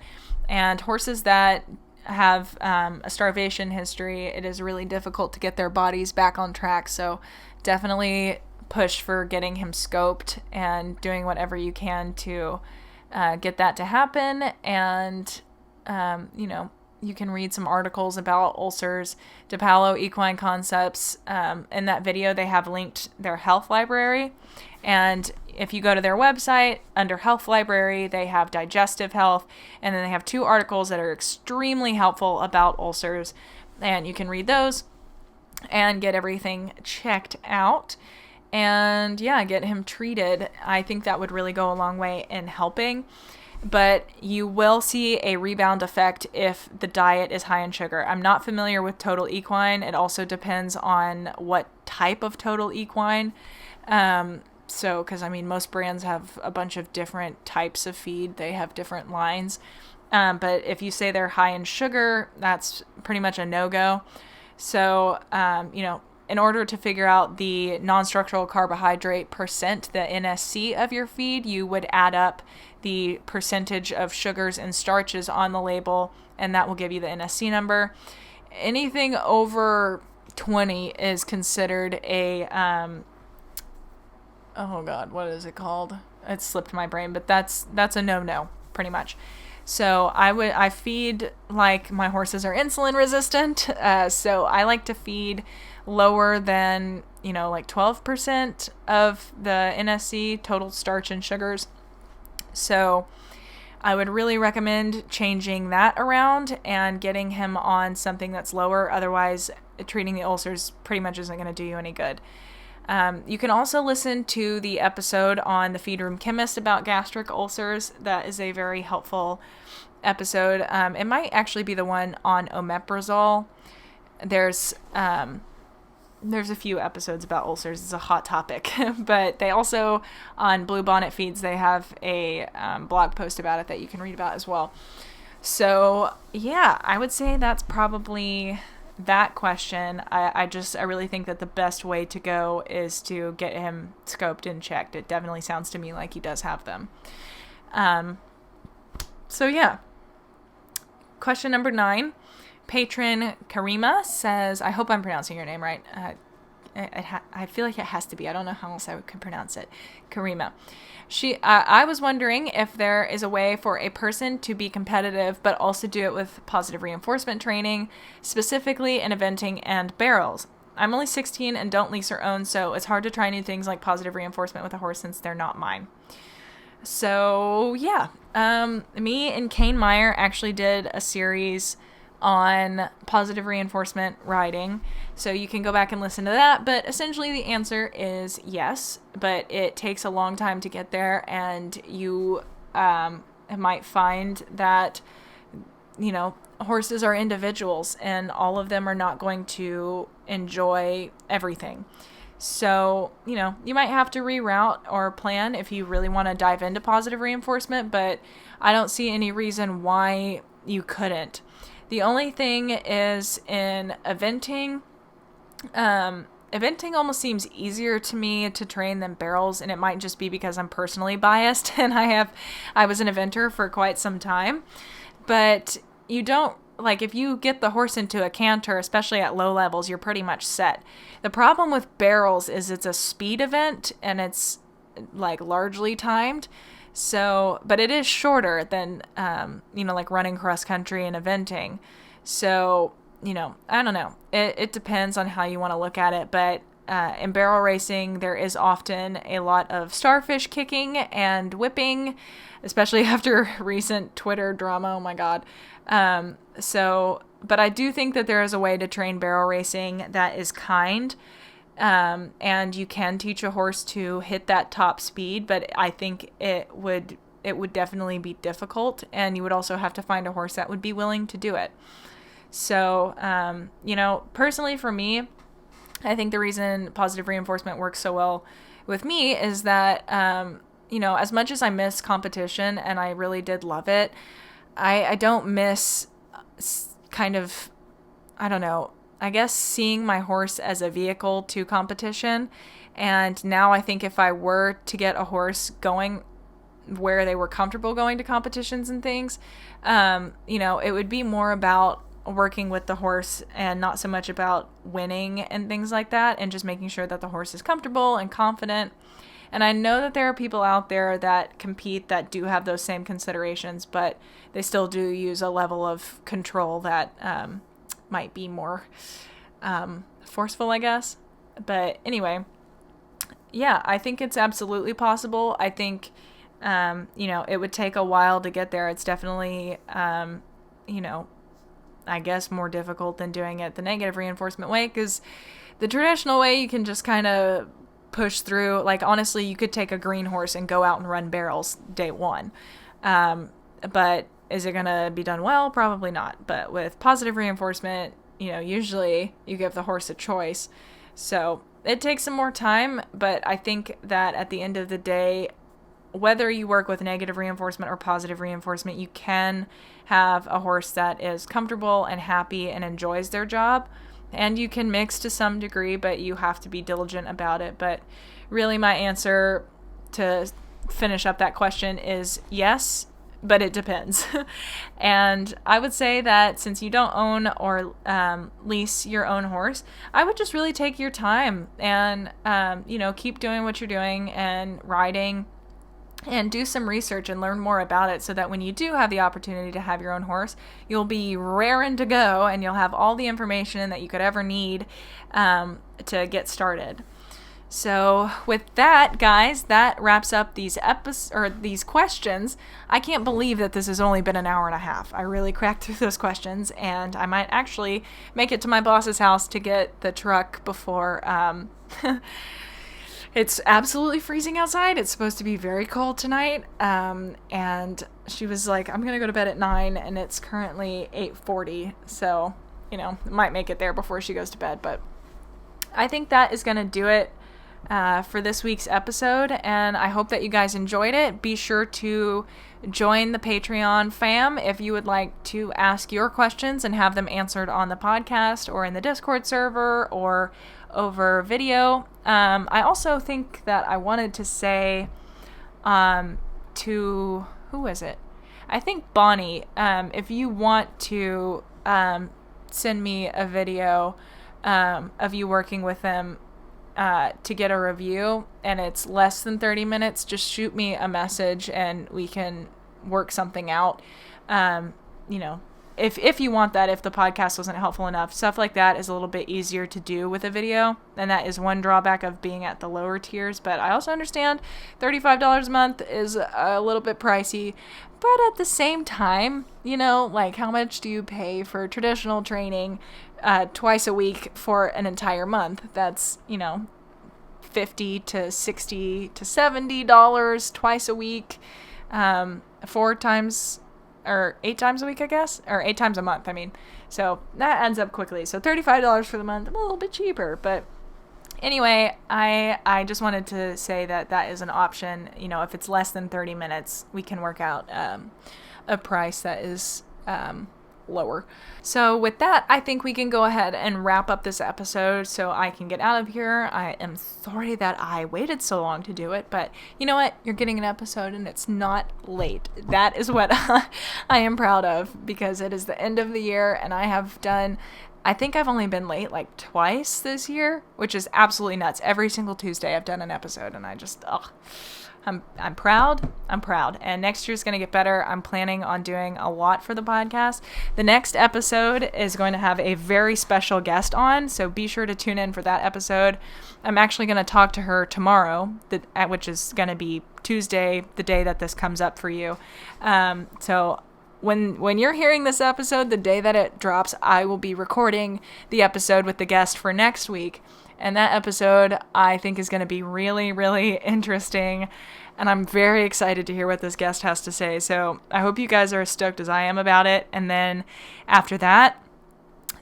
and horses that have a starvation history, it is really difficult to get their bodies back on track. So definitely push for getting him scoped and doing whatever you can to get that to happen. And, you can read some articles about ulcers. DiPaolo Equine Concepts, in that video, they have linked their health library. And if you go to their website, under health library, they have digestive health. And then they have 2 articles that are extremely helpful about ulcers. And you can read those and get everything checked out. And get him treated. I think that would really go a long way in helping. But you will see a rebound effect if the diet is high in sugar. I'm not familiar with Total Equine. It also depends on what type of Total Equine. Because most brands have a bunch of different types of feed. They have different lines. But if you say they're high in sugar, that's pretty much a no-go. So, in order to figure out the non-structural carbohydrate percent, the NSC of your feed, you would add up the percentage of sugars and starches on the label, and that will give you the NSC number. Anything over 20 is considered a, what is it called? It slipped my brain, but that's a no-no, pretty much. So I feed like my horses are insulin resistant, so I like to feed lower than, like 12% of the NSC, total starch and sugars. So I would really recommend changing that around and getting him on something that's lower. Otherwise, treating the ulcers pretty much isn't going to do you any good. You can also listen to the episode on the Feed Room Chemist about gastric ulcers. That is a very helpful episode. It might actually be the one on omeprazole. There's a few episodes about ulcers. It's a hot topic. But they also, on Blue Bonnet Feeds, they have a blog post about it that you can read about as well. So, I would say that's probably that question. I really think that the best way to go is to get him scoped and checked. It definitely sounds to me like he does have them. Question number 9. Patron Karima says, I hope I'm pronouncing your name right. I feel like it has to be. I don't know how else I could pronounce it. Karima. I was wondering if there is a way for a person to be competitive, but also do it with positive reinforcement training, specifically in eventing and barrels. I'm only 16 and don't lease or own, so it's hard to try new things like positive reinforcement with a horse since they're not mine. So, me and Kane Meyer actually did a series on positive reinforcement riding, so you can go back and listen to that. But essentially the answer is yes, but it takes a long time to get there, and you might find that horses are individuals and all of them are not going to enjoy everything. So you might have to reroute or plan if you really want to dive into positive reinforcement, but I don't see any reason why you couldn't. The only thing is in eventing. Eventing almost seems easier to me to train than barrels, and it might just be because I'm personally biased and I was an eventer for quite some time. But you don't, like if you get the horse into a canter, especially at low levels, you're pretty much set. The problem with barrels is it's a speed event and it's like largely timed. So, but it is shorter than, like running cross country and eventing. So, I don't know. It depends on how you want to look at it. But in barrel racing, there is often a lot of starfish kicking and whipping, especially after recent Twitter drama. Oh my God. But I do think that there is a way to train barrel racing that is kind. And you can teach a horse to hit that top speed, but I think it would definitely be difficult, and you would also have to find a horse that would be willing to do it. So, personally for me, I think the reason positive reinforcement works so well with me is that, as much as I miss competition and I really did love it, I don't miss kind of, I don't know, I guess seeing my horse as a vehicle to competition. And now I think if I were to get a horse going where they were comfortable going to competitions and things, it would be more about working with the horse and not so much about winning and things like that, and just making sure that the horse is comfortable and confident. And I know that there are people out there that compete that do have those same considerations, but they still do use a level of control that might be more forceful, I guess. But anyway, yeah, I think it's absolutely possible. I think, it would take a while to get there. It's definitely, I guess more difficult than doing it the negative reinforcement way, because the traditional way you can just kind of push through. Like, honestly, you could take a green horse and go out and run barrels day one. But is it going to be done well? Probably not. But with positive reinforcement, usually you give the horse a choice. So it takes some more time, but I think that at the end of the day, whether you work with negative reinforcement or positive reinforcement, you can have a horse that is comfortable and happy and enjoys their job. And you can mix to some degree, but you have to be diligent about it. But really my answer to finish up that question is yes, but it depends. And I would say that since you don't own or lease your own horse, I would just really take your time and, keep doing what you're doing and riding, and do some research and learn more about it, so that when you do have the opportunity to have your own horse, you'll be raring to go and you'll have all the information that you could ever need to get started. So with that, guys, that wraps up these questions. I can't believe that this has only been an hour and a half. I really cracked through those questions, and I might actually make it to my boss's house to get the truck before it's absolutely freezing outside. It's supposed to be very cold tonight. And she was like, I'm going to go to bed at 9, and it's currently 8:40. So, might make it there before she goes to bed. But I think that is going to do it for this week's episode. And I hope that you guys enjoyed it. Be sure to join the Patreon fam if you would like to ask your questions and have them answered on the podcast or in the Discord server or over video. I also think that I wanted to say to, who is it? I think Bonnie, if you want to send me a video of you working with them to get a review, and it's less than 30 minutes, just shoot me a message and we can work something out. If you want that, if the podcast wasn't helpful enough, stuff like that is a little bit easier to do with a video, and that is one drawback of being at the lower tiers. But I also understand $35 a month is a little bit pricey, but at the same time, like, how much do you pay for traditional training twice a week for an entire month? That's, $50 to $60 to $70 twice a week, 4 times or 8 times a week, I guess, or 8 times a month. So that ends up quickly. So $35 for the month, a little bit cheaper. But anyway, I just wanted to say that is an option. If it's less than 30 minutes, we can work out a price that is lower. So with that, I think we can go ahead and wrap up this episode so I can get out of here. I am sorry that I waited so long to do it, but you know what? You're getting an episode and it's not late. That is what I am proud of, because it is the end of the year and I think I've only been late like twice this year, which is absolutely nuts. Every single Tuesday I've done an episode, and I just, I'm proud. I'm proud. And next year's going to get better. I'm planning on doing a lot for the podcast. The next episode is going to have a very special guest on, so be sure to tune in for that episode. I'm actually going to talk to her tomorrow, which is going to be Tuesday, the day that this comes up for you. So when you're hearing this episode, the day that it drops, I will be recording the episode with the guest for next week. And that episode, I think, is going to be really, really interesting. And I'm very excited to hear what this guest has to say. So I hope you guys are as stoked as I am about it. And then after that,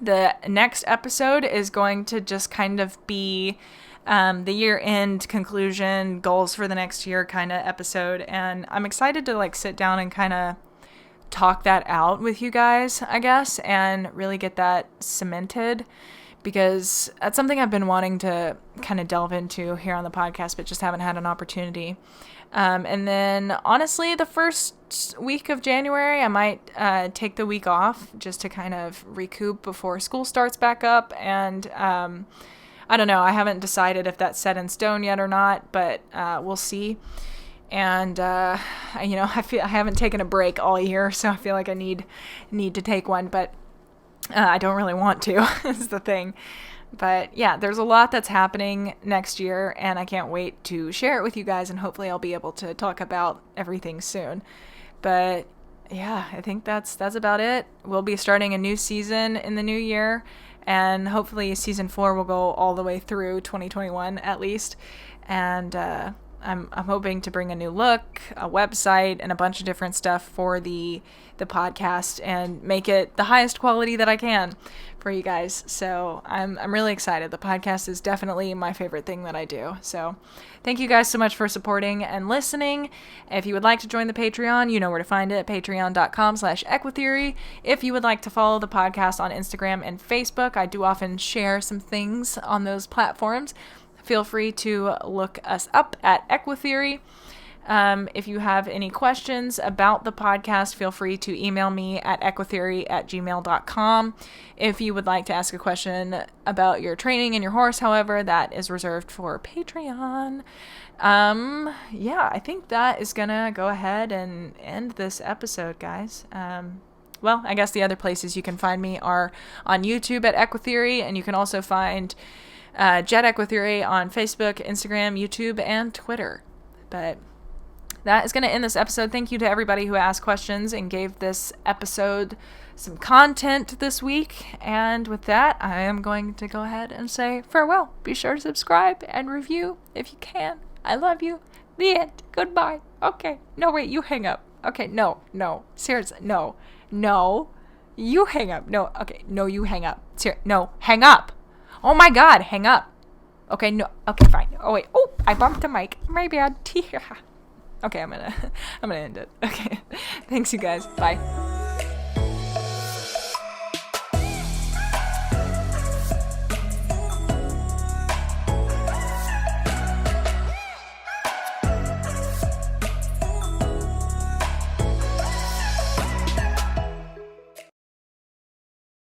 the next episode is going to just kind of be the year-end conclusion, goals for the next year kind of episode. And I'm excited to sit down and kind of talk that out with you guys, I guess, and really get that cemented, because that's something I've been wanting to kind of delve into here on the podcast, but just haven't had an opportunity. And then honestly, the first week of January, I might take the week off just to kind of recoup before school starts back up. And I don't know, I haven't decided if that's set in stone yet or not, but we'll see. And, I haven't taken a break all year, so I feel like I need to take one, but I don't really want to, is the thing. But yeah, there's a lot that's happening next year, and I can't wait to share it with you guys, and hopefully I'll be able to talk about everything soon. But yeah, I think that's about it. We'll be starting a new season in the new year, and hopefully season 4 will go all the way through 2021 at least. And, I'm hoping to bring a new look, a website, and a bunch of different stuff for the podcast, and make it the highest quality that I can for you guys. So I'm really excited. The podcast is definitely my favorite thing that I do. So thank you guys so much for supporting and listening. If you would like to join the Patreon, you know where to find it, patreon.com/EquiTheory. If you would like to follow the podcast on Instagram and Facebook, I do often share some things on those platforms. Feel free to look us up at EquiTheory. If you have any questions about the podcast, feel free to email me at equitheory@gmail.com. If you would like to ask a question about your training and your horse, however, that is reserved for Patreon. I think that is going to go ahead and end this episode, guys. Well, I guess the other places you can find me are on YouTube at EquiTheory, and you can also find JETEquiTheory on Facebook, Instagram, YouTube, and Twitter. But that is going to end this episode. Thank you to everybody who asked questions and gave this episode some content this week. And with that, I am going to go ahead and say farewell. Be sure to subscribe and review if you can. I love you. The end. Goodbye. Okay. No, wait, you hang up. Okay, no. Seriously, no. You hang up. No, okay, no, you hang up. No, hang up. Oh my God, hang up. Okay, no. Okay, fine. Oh wait. Oh, I bumped the mic. My bad. Okay, I'm gonna end it. Okay. Thanks, you guys. Bye.